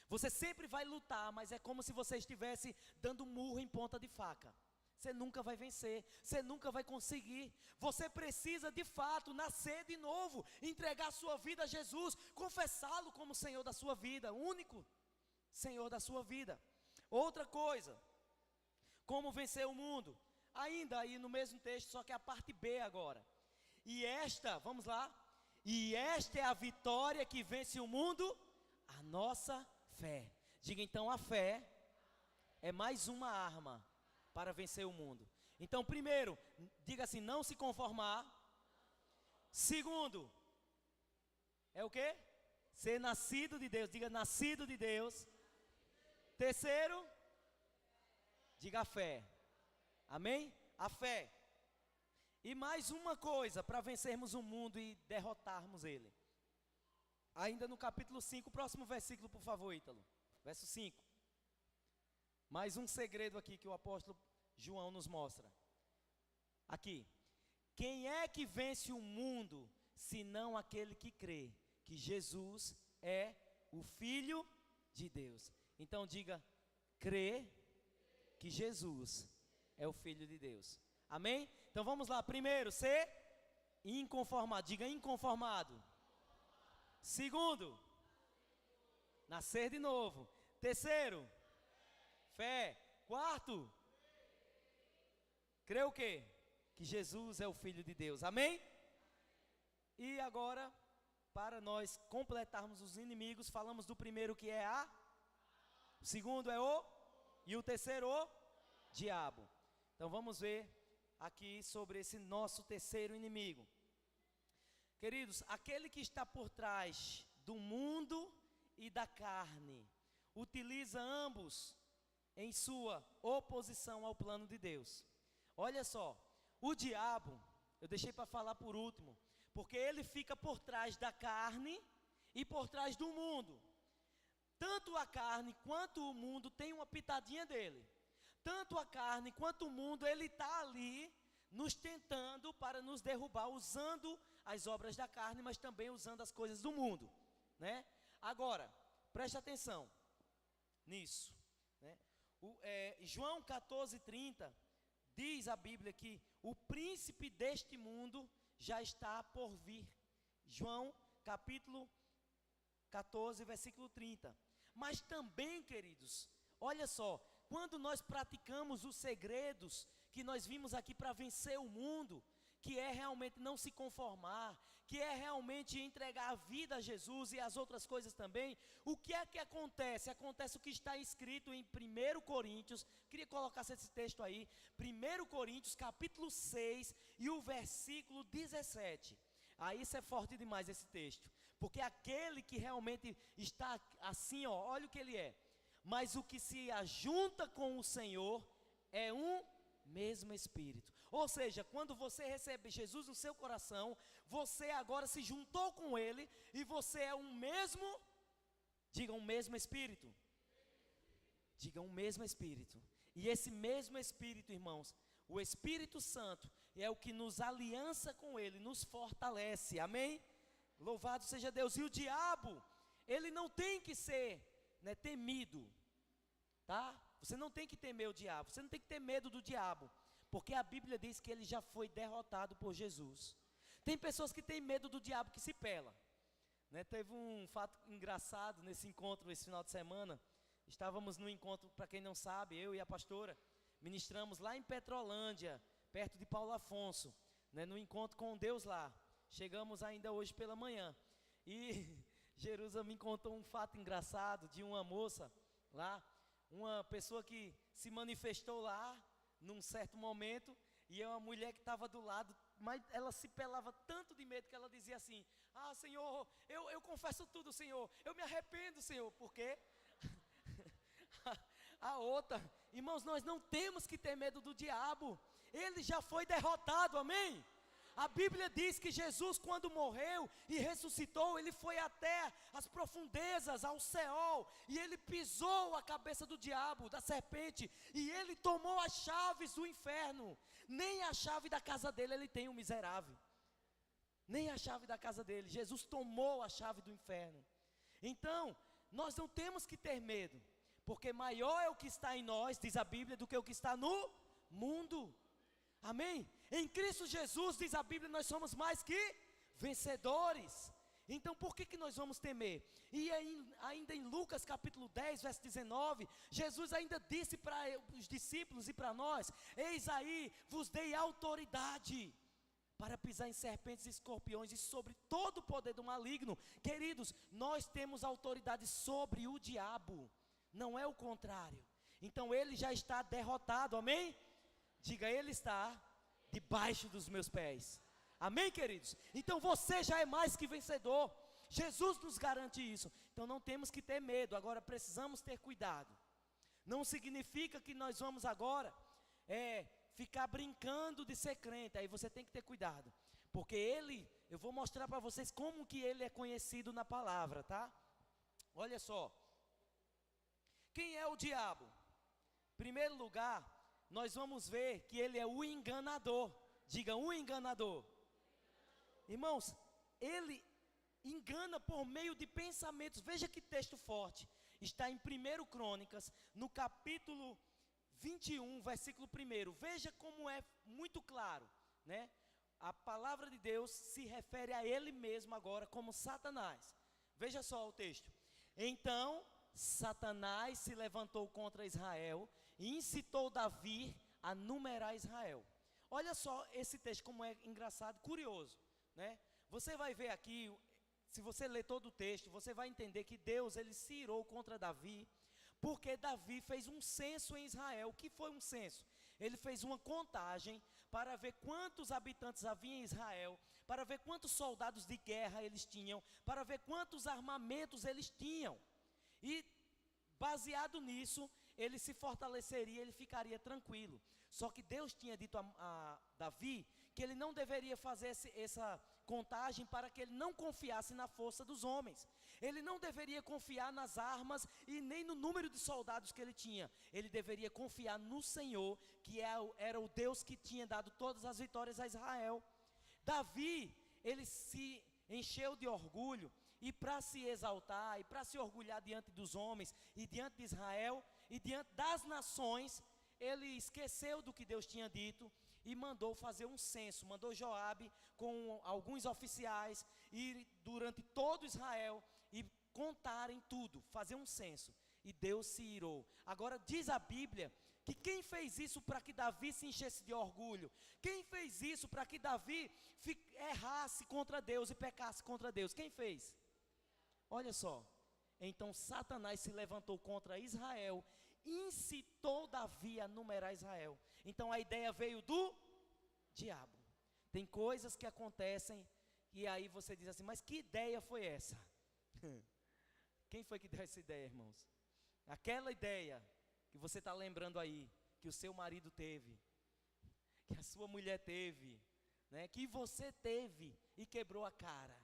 Você sempre vai lutar, mas é como se você estivesse dando murro em ponta de faca. Você nunca vai vencer, você nunca vai conseguir. Você precisa de fato nascer de novo, entregar sua vida a Jesus, confessá-lo como Senhor da sua vida, único Senhor da sua vida. Outra coisa, como vencer o mundo? Ainda aí no mesmo texto, só que a parte B agora. E esta, vamos lá. E esta é a vitória que vence o mundo, a nossa fé. Diga então, a fé é mais uma arma para vencer o mundo. Então, primeiro, diga assim, não se conformar. Segundo, é o quê? Ser nascido de Deus. Diga, nascido de Deus. Terceiro, diga a fé. Amém? A fé. E mais uma coisa, para vencermos o mundo e derrotarmos ele. Ainda no capítulo 5, próximo versículo, por favor, Ítalo. Verso 5. Mais um segredo aqui que o apóstolo João nos mostra. Aqui. Quem é que vence o mundo, senão aquele que crê que Jesus é o Filho de Deus? Então diga, crê que Jesus é o Filho de Deus. Amém? Então vamos lá. Primeiro, ser inconformado. Diga inconformado. Segundo, nascer de novo. Terceiro, fé. Quarto, crê o quê? Que Jesus é o Filho de Deus. Amém? E agora, para nós completarmos os inimigos, falamos do primeiro que é a... O segundo é o... E o terceiro o... Diabo. Então vamos ver aqui sobre esse nosso terceiro inimigo. Queridos, aquele que está por trás do mundo e da carne, utiliza ambos em sua oposição ao plano de Deus. Olha só, o diabo, eu deixei para falar por último, porque ele fica por trás da carne e por trás do mundo. Tanto a carne quanto o mundo tem uma pitadinha dele. Tanto a carne quanto o mundo, ele está ali nos tentando para nos derrubar, usando as obras da carne, mas também usando as coisas do mundo, né? Agora, preste atenção nisso, né? João 14:30, diz a Bíblia que o príncipe deste mundo já está por vir. João capítulo 14, versículo 30. Mas também, queridos, olha só, quando nós praticamos os segredos que nós vimos aqui para vencer o mundo, que é realmente não se conformar, que é realmente entregar a vida a Jesus e as outras coisas também, o que é que acontece? Acontece o que está escrito em 1 Coríntios, queria colocar esse texto aí, 1 Coríntios capítulo 6 e o versículo 17. Aí isso é forte demais esse texto, porque aquele que realmente está assim, ó, olha o que ele é. Mas o que se ajunta com o Senhor é um mesmo Espírito. Ou seja, quando você recebe Jesus no seu coração, você agora se juntou com Ele e você é um mesmo, diga um mesmo Espírito. Diga um mesmo Espírito. E esse mesmo Espírito, irmãos, o Espírito Santo é o que nos aliança com Ele, nos fortalece. Amém? Louvado seja Deus. E o diabo, ele não tem que ser, né, temido, tá? Você não tem que temer o diabo, você não tem que ter medo do diabo, porque a Bíblia diz que ele já foi derrotado por Jesus. Tem pessoas que têm medo do diabo que se pela, né? Teve um fato engraçado nesse encontro, esse final de semana. Estávamos no encontro, para quem não sabe, eu e a pastora, ministramos lá em Petrolândia, perto de Paulo Afonso, né, no encontro com Deus lá. Chegamos ainda hoje pela manhã, e Jerusalém me contou um fato engraçado de uma moça lá, uma pessoa que se manifestou lá, num certo momento, e é uma mulher que estava do lado, mas ela se pelava tanto de medo que ela dizia assim: ah, Senhor, eu confesso tudo, Senhor, eu me arrependo, Senhor, porque a outra, irmãos, nós não temos que ter medo do diabo, ele já foi derrotado, amém? A Bíblia diz que Jesus, quando morreu e ressuscitou, ele foi até as profundezas, ao Seol, e ele pisou a cabeça do diabo, da serpente, e ele tomou as chaves do inferno. Nem a chave da casa dele ele tem, o miserável. Nem a chave da casa dele. Jesus tomou a chave do inferno. Então, nós não temos que ter medo, porque maior é o que está em nós, diz a Bíblia, do que o que está no mundo. Amém? Em Cristo Jesus, diz a Bíblia, nós somos mais que vencedores. Então por que nós vamos temer? E ainda em Lucas capítulo 10, verso 19, Jesus ainda disse para os discípulos e para nós: eis aí, vos dei autoridade para pisar em serpentes e escorpiões e sobre todo o poder do maligno. Queridos, nós temos autoridade sobre o diabo, não é o contrário. Então ele já está derrotado, amém? Diga, ele está debaixo dos meus pés. Amém, queridos? Então você já é mais que vencedor. Jesus nos garante isso. Então não temos que ter medo. Agora precisamos ter cuidado. Não significa que nós vamos agora ficar brincando de ser crente. Aí você tem que ter cuidado, porque eu vou mostrar para vocês como que ele é conhecido na palavra, tá? Olha só. Quem é o diabo? Em primeiro lugar, nós vamos ver que ele é o enganador. Diga, o enganador. Irmãos, ele engana por meio de pensamentos. Veja que texto forte. Está em 1 Crônicas, no capítulo 21, versículo 1. Veja como é muito claro, né? A palavra de Deus se refere a ele mesmo agora como Satanás. Veja só o texto. Então Satanás se levantou contra Israel e incitou Davi a numerar Israel. Olha só esse texto como é engraçado, curioso, né? Você vai ver aqui, se você ler todo o texto, você vai entender que Deus, ele se irou contra Davi, porque Davi fez um censo em Israel. O que foi um censo? Ele fez uma contagem para ver quantos habitantes havia em Israel, para ver quantos soldados de guerra eles tinham, para ver quantos armamentos eles tinham. E baseado nisso, ele se fortaleceria, ele ficaria tranquilo. Só que Deus tinha dito a Davi que ele não deveria fazer essa contagem para que ele não confiasse na força dos homens. Ele não deveria confiar nas armas e nem no número de soldados que ele tinha. Ele deveria confiar no Senhor, que era o Deus que tinha dado todas as vitórias a Israel. Davi, ele se encheu de orgulho, e para se exaltar, e para se orgulhar diante dos homens, e diante de Israel, e diante das nações, ele esqueceu do que Deus tinha dito, e mandou fazer um censo, mandou Joabe com alguns oficiais, ir durante todo Israel, e contarem tudo, fazer um censo, e Deus se irou. Agora diz a Bíblia, que quem fez isso para que Davi se enchesse de orgulho? Quem fez isso para que Davi errasse contra Deus e pecasse contra Deus? Quem fez? Olha só, então Satanás se levantou contra Israel, incitou Davi a numerar Israel. Então a ideia veio do diabo. Tem coisas que acontecem e aí você diz assim, mas que ideia foi essa? Quem foi que deu essa ideia, irmãos? Aquela ideia que você está lembrando aí, que o seu marido teve, que a sua mulher teve, né, que você teve e quebrou a cara,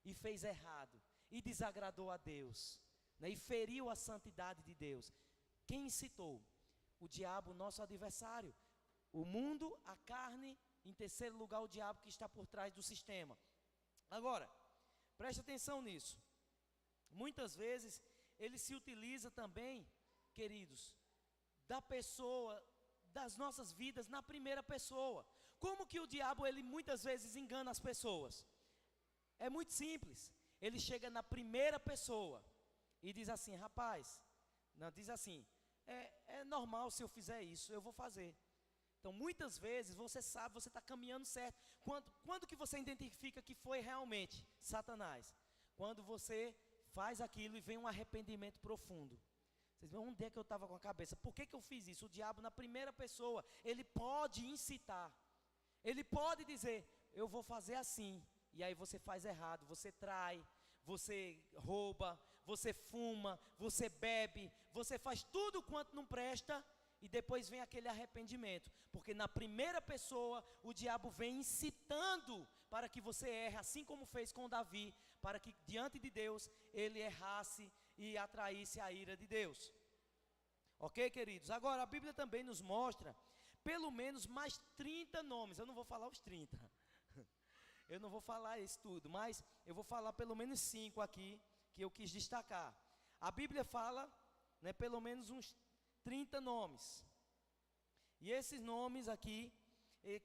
e fez errado, e desagradou a Deus, né, e feriu a santidade de Deus. Quem incitou? O diabo, nosso adversário. O mundo, a carne, em terceiro lugar o diabo que está por trás do sistema. Agora, preste atenção nisso. Muitas vezes ele se utiliza também, queridos, da pessoa, das nossas vidas na primeira pessoa. Como que o diabo, ele muitas vezes engana as pessoas? É muito simples. Ele chega na primeira pessoa e diz assim, rapaz, não, diz assim, é normal se eu fizer isso, eu vou fazer. Então muitas vezes você sabe, você está caminhando certo. Quando que você identifica que foi realmente Satanás? Quando você faz aquilo e vem um arrependimento profundo. Vocês veem, onde é que eu estava com a cabeça? Por que eu fiz isso? O diabo na primeira pessoa, ele pode incitar. Ele pode dizer, eu vou fazer assim. E aí você faz errado, você trai, você rouba, você fuma, você bebe, você faz tudo quanto não presta. e depois vem aquele arrependimento. Porque na primeira pessoa, o diabo vem incitando para que você erre, assim como fez com Davi, para que diante de Deus ele errasse e atraísse a ira de Deus. Ok, queridos? Agora, a Bíblia também nos mostra pelo menos mais 30 nomes. Eu não vou falar os 30. Eu não vou falar isso tudo, mas eu vou falar pelo menos 5 aqui, que eu quis destacar. A Bíblia fala, né, pelo menos uns 30 nomes. E esses nomes aqui,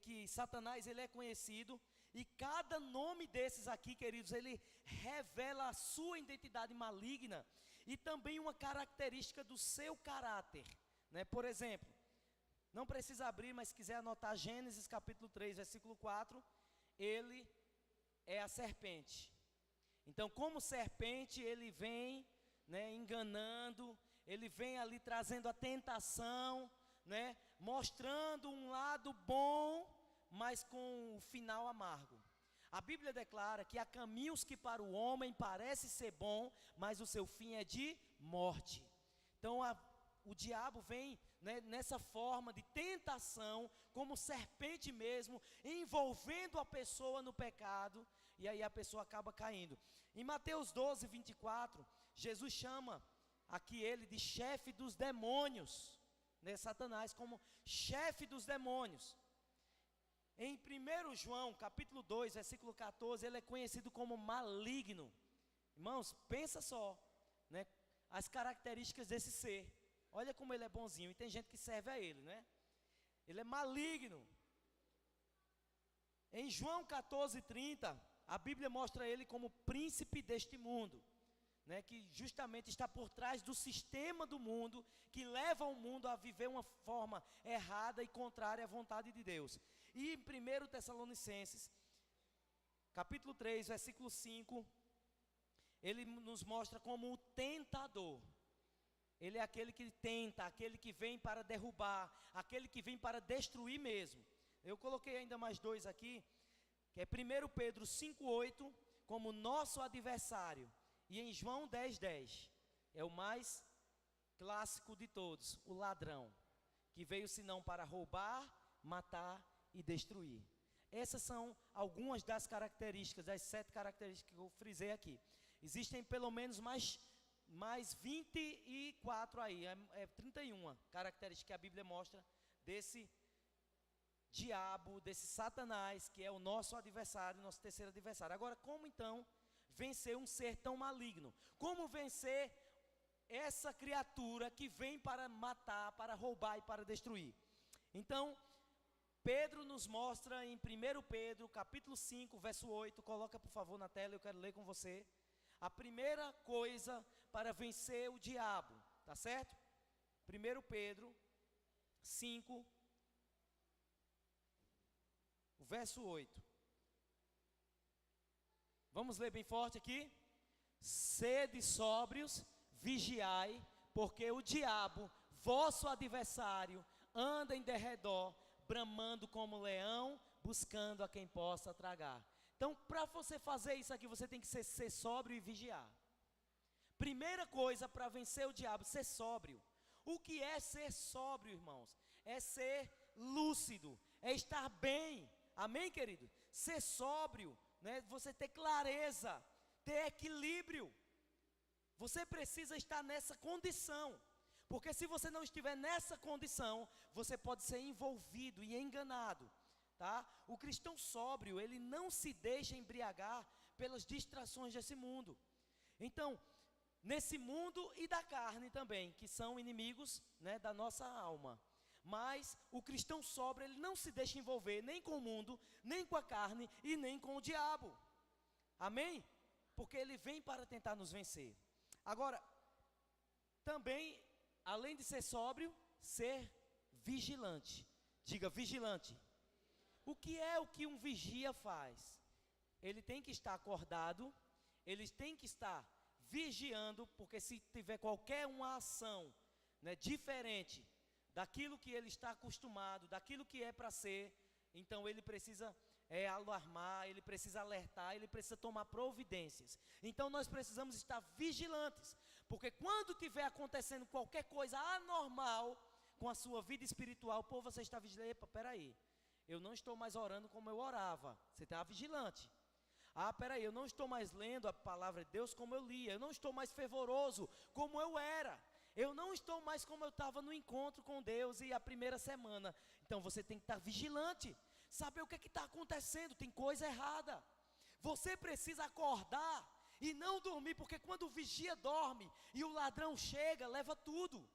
que Satanás ele é conhecido, e cada nome desses aqui, queridos, ele revela a sua identidade maligna e também uma característica do seu caráter, né? Por exemplo, não precisa abrir, mas se quiser anotar Gênesis capítulo 3, versículo 4, ele é a serpente. Então, como serpente, ele vem, né, enganando, ele vem ali trazendo a tentação, né, mostrando um lado bom, mas com o final amargo. A Bíblia declara que há caminhos que para o homem parece ser bom, mas o seu fim é de morte. Então o diabo vem, né, nessa forma de tentação, como serpente mesmo, envolvendo a pessoa no pecado, e aí a pessoa acaba caindo. Em Mateus 12, 24, Jesus chama aqui ele de chefe dos demônios, né, Satanás como chefe dos demônios. Em 1 João, capítulo 2, versículo 14, ele é conhecido como maligno. Irmãos, pensa só, né, as características desse ser. Olha como ele é bonzinho, e tem gente que serve a ele, né? Ele é maligno. Em João 14, 30, a Bíblia mostra ele como príncipe deste mundo, né, que justamente está por trás do sistema do mundo, que leva o mundo a viver uma forma errada e contrária à vontade de Deus. E em 1 Tessalonicenses, capítulo 3, versículo 5, ele nos mostra como o tentador. Ele é aquele que tenta, aquele que vem para derrubar, aquele que vem para destruir mesmo. Eu coloquei ainda mais 2 aqui, que é 1 Pedro 5,8, como nosso adversário. E em João 10,10, é o mais clássico de todos, o ladrão, que veio senão para roubar, matar e destruir. Essas são algumas das características, das 7 características que eu frisei aqui. Existem pelo menos mais 24 aí, 31 características que a Bíblia mostra desse diabo, desse Satanás, que é o nosso adversário, nosso terceiro adversário. Agora, como então vencer um ser tão maligno? Como vencer essa criatura que vem para matar, para roubar e para destruir? Então, Pedro nos mostra em 1 Pedro, capítulo 5, verso 8, coloca por favor na tela, eu quero ler com você. A primeira coisa para vencer o diabo, tá certo? 1 Pedro 5, o verso 8. Vamos ler bem forte aqui? Sede sóbrios, vigiai, porque o diabo, vosso adversário, anda em derredor, bramando como leão, buscando a quem possa tragar. Então, para você fazer isso aqui, você tem que ser sóbrio e vigiar. Primeira coisa para vencer o diabo, ser sóbrio. O que é ser sóbrio, irmãos? É ser lúcido, é estar bem. Amém, querido? Ser sóbrio, né? Você ter clareza, ter equilíbrio. Você precisa estar nessa condição. Porque se você não estiver nessa condição, você pode ser envolvido e enganado, tá? O cristão sóbrio, ele não se deixa embriagar pelas distrações desse mundo. Então, nesse mundo e da carne também, que são inimigos, né, da nossa alma. Mas o cristão sóbrio, ele não se deixa envolver nem com o mundo, nem com a carne e nem com o diabo. Amém? Porque ele vem para tentar nos vencer. Agora, também, além de ser sóbrio, ser vigilante. Diga, vigilante. O que é o que um vigia faz? Ele tem que estar acordado, ele tem que estar vigiando, porque se tiver qualquer uma ação, né, diferente daquilo que ele está acostumado, daquilo que é para ser, então ele precisa alarmar, ele precisa alertar, ele precisa tomar providências. Então nós precisamos estar vigilantes, porque quando tiver acontecendo qualquer coisa anormal, com a sua vida espiritual. Pô, você está vigiando. Epa, peraí, eu não estou mais orando como eu orava. Você está vigilante. Ah, peraí, eu não estou mais lendo a palavra de Deus como eu lia. Eu não estou mais fervoroso como eu era. Eu não estou mais como eu estava no encontro com Deus e a primeira semana. Então você tem que estar vigilante, saber o que está acontecendo, tem coisa errada. Você precisa acordar e não dormir, porque quando o vigia dorme e o ladrão chega, leva tudo.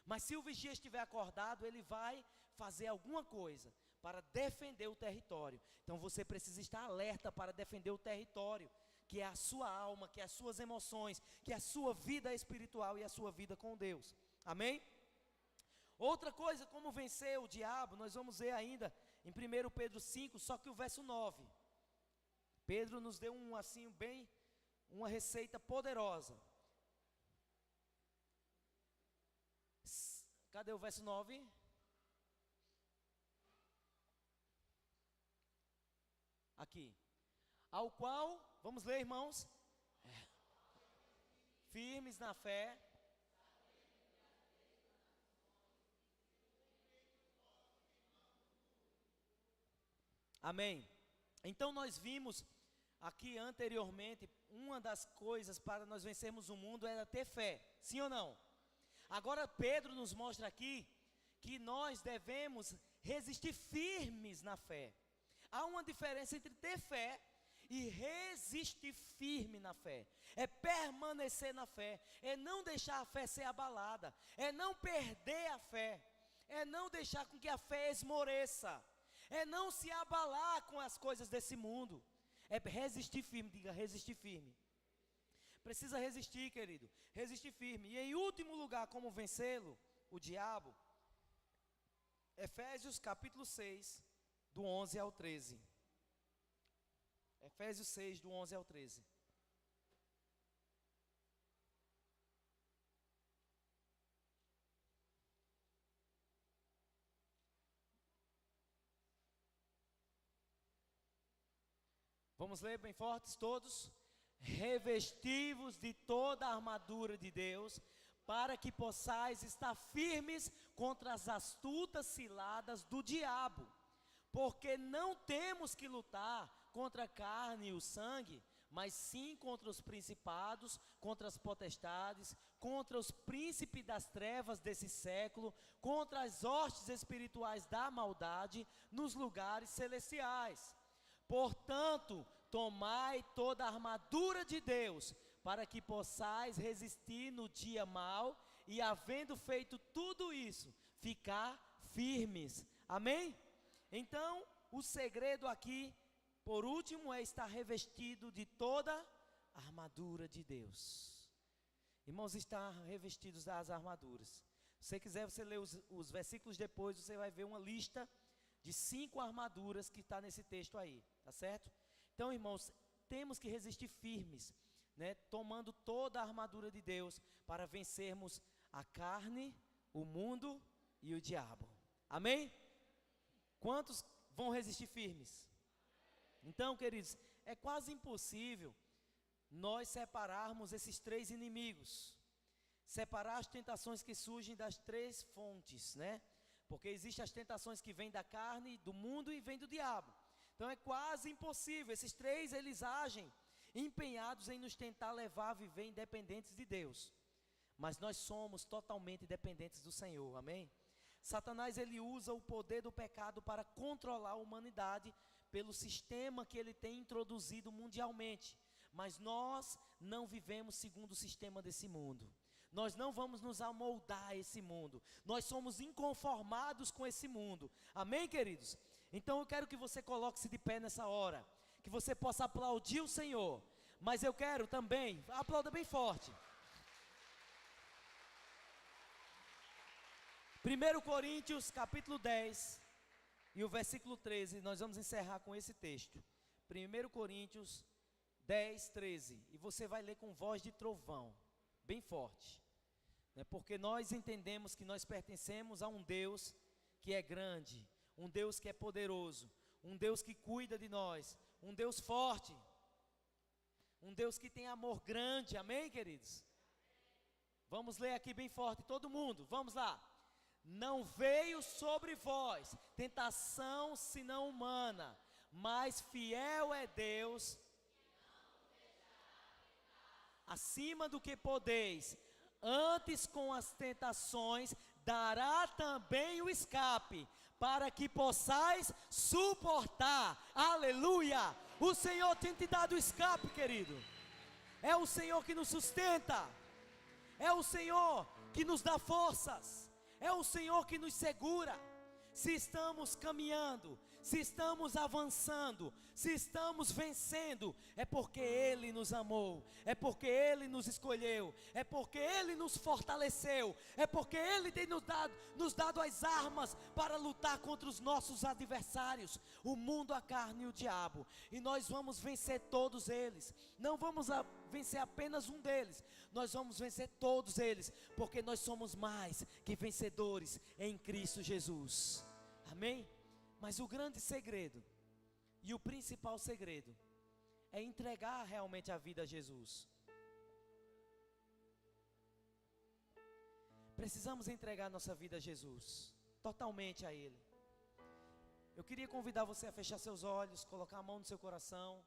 Mas se o vigia estiver acordado, ele vai fazer alguma coisa para defender o território. Então você precisa estar alerta para defender o território, que é a sua alma, que é as suas emoções, que é a sua vida espiritual e a sua vida com Deus. Amém? Outra coisa, como vencer o diabo, nós vamos ver ainda em 1 Pedro 5, só que o verso 9. Pedro nos deu uma receita poderosa. Cadê o verso 9? Aqui. Ao qual, vamos ler, irmãos? Firmes na fé. Amém. Então nós vimos aqui anteriormente, uma das coisas para nós vencermos o mundo era ter fé, sim ou não? Agora Pedro nos mostra aqui que nós devemos resistir firmes na fé. Há uma diferença entre ter fé e resistir firme na fé. É permanecer na fé, é não deixar a fé ser abalada, é não perder a fé, é não deixar com que a fé esmoreça, é não se abalar com as coisas desse mundo. É resistir firme, diga resistir firme. Precisa resistir, querido, resistir firme. E em último lugar, como vencê-lo, o diabo, Efésios capítulo 6, do 11 ao 13. Efésios 6, do 11 ao 13. Vamos ler bem fortes todos? Revesti-vos de toda a armadura de Deus, para que possais estar firmes contra as astutas ciladas do diabo. Porque não temos que lutar contra a carne e o sangue, mas sim contra os principados, contra as potestades, contra os príncipes das trevas desse século, contra as hostes espirituais da maldade nos lugares celestiais. Portanto, tomai toda a armadura de Deus, para que possais resistir no dia mau, e havendo feito tudo isso, ficar firmes. Amém? Então, o segredo aqui, por último, é estar revestido de toda a armadura de Deus. Irmãos, estar revestidos das armaduras. Se você quiser, você lê os versículos depois, você vai ver uma lista de 5 armaduras que está nesse texto aí, tá certo? Então, irmãos, temos que resistir firmes, né, tomando toda a armadura de Deus para vencermos a carne, o mundo e o diabo. Amém? Quantos vão resistir firmes? Então, queridos, é quase impossível nós separarmos esses 3 inimigos, separar as tentações que surgem das 3 fontes, né? Porque existem as tentações que vêm da carne, do mundo e vêm do diabo. Então é quase impossível. Esses 3, eles agem empenhados em nos tentar levar a viver independentes de Deus. Mas nós somos totalmente dependentes do Senhor, amém? Satanás, ele usa o poder do pecado para controlar a humanidade pelo sistema que ele tem introduzido mundialmente. Mas nós não vivemos segundo o sistema desse mundo. Nós não vamos nos amoldar a esse mundo. Nós somos inconformados com esse mundo. Amém, queridos? Então eu quero que você coloque-se de pé nessa hora, que você possa aplaudir o Senhor. Mas eu quero também, aplauda bem forte. 1 Coríntios capítulo 10 e o versículo 13, nós vamos encerrar com esse texto. 1 Coríntios 10, 13, e você vai ler com voz de trovão, bem forte, né? Porque nós entendemos que nós pertencemos a um Deus que é grande, um Deus que é poderoso, um Deus que cuida de nós, um Deus forte, um Deus que tem amor grande, amém, queridos? Vamos ler aqui bem forte, todo mundo, vamos lá. não veio sobre vós tentação senão humana, mas fiel é Deus, acima do que podeis, antes com as tentações dará também o escape, para que possais suportar. Aleluia! O Senhor tem te dado o escape, querido. É o Senhor que nos sustenta. É o Senhor que nos dá forças. É o Senhor que nos segura. Se estamos caminhando, se estamos avançando, se estamos vencendo, é porque Ele nos amou, é porque Ele nos escolheu, é porque Ele nos fortaleceu, é porque Ele tem nos dado as armas para lutar contra os nossos adversários, o mundo, a carne e o diabo. E nós vamos vencer todos eles. Não vamos vencer apenas um deles, nós vamos vencer todos eles, porque nós somos mais que vencedores em Cristo Jesus. Amém? Mas o grande segredo e o principal segredo é entregar realmente a vida a Jesus. Precisamos entregar nossa vida a Jesus, totalmente a Ele. Eu queria convidar você a fechar seus olhos, colocar a mão no seu coração.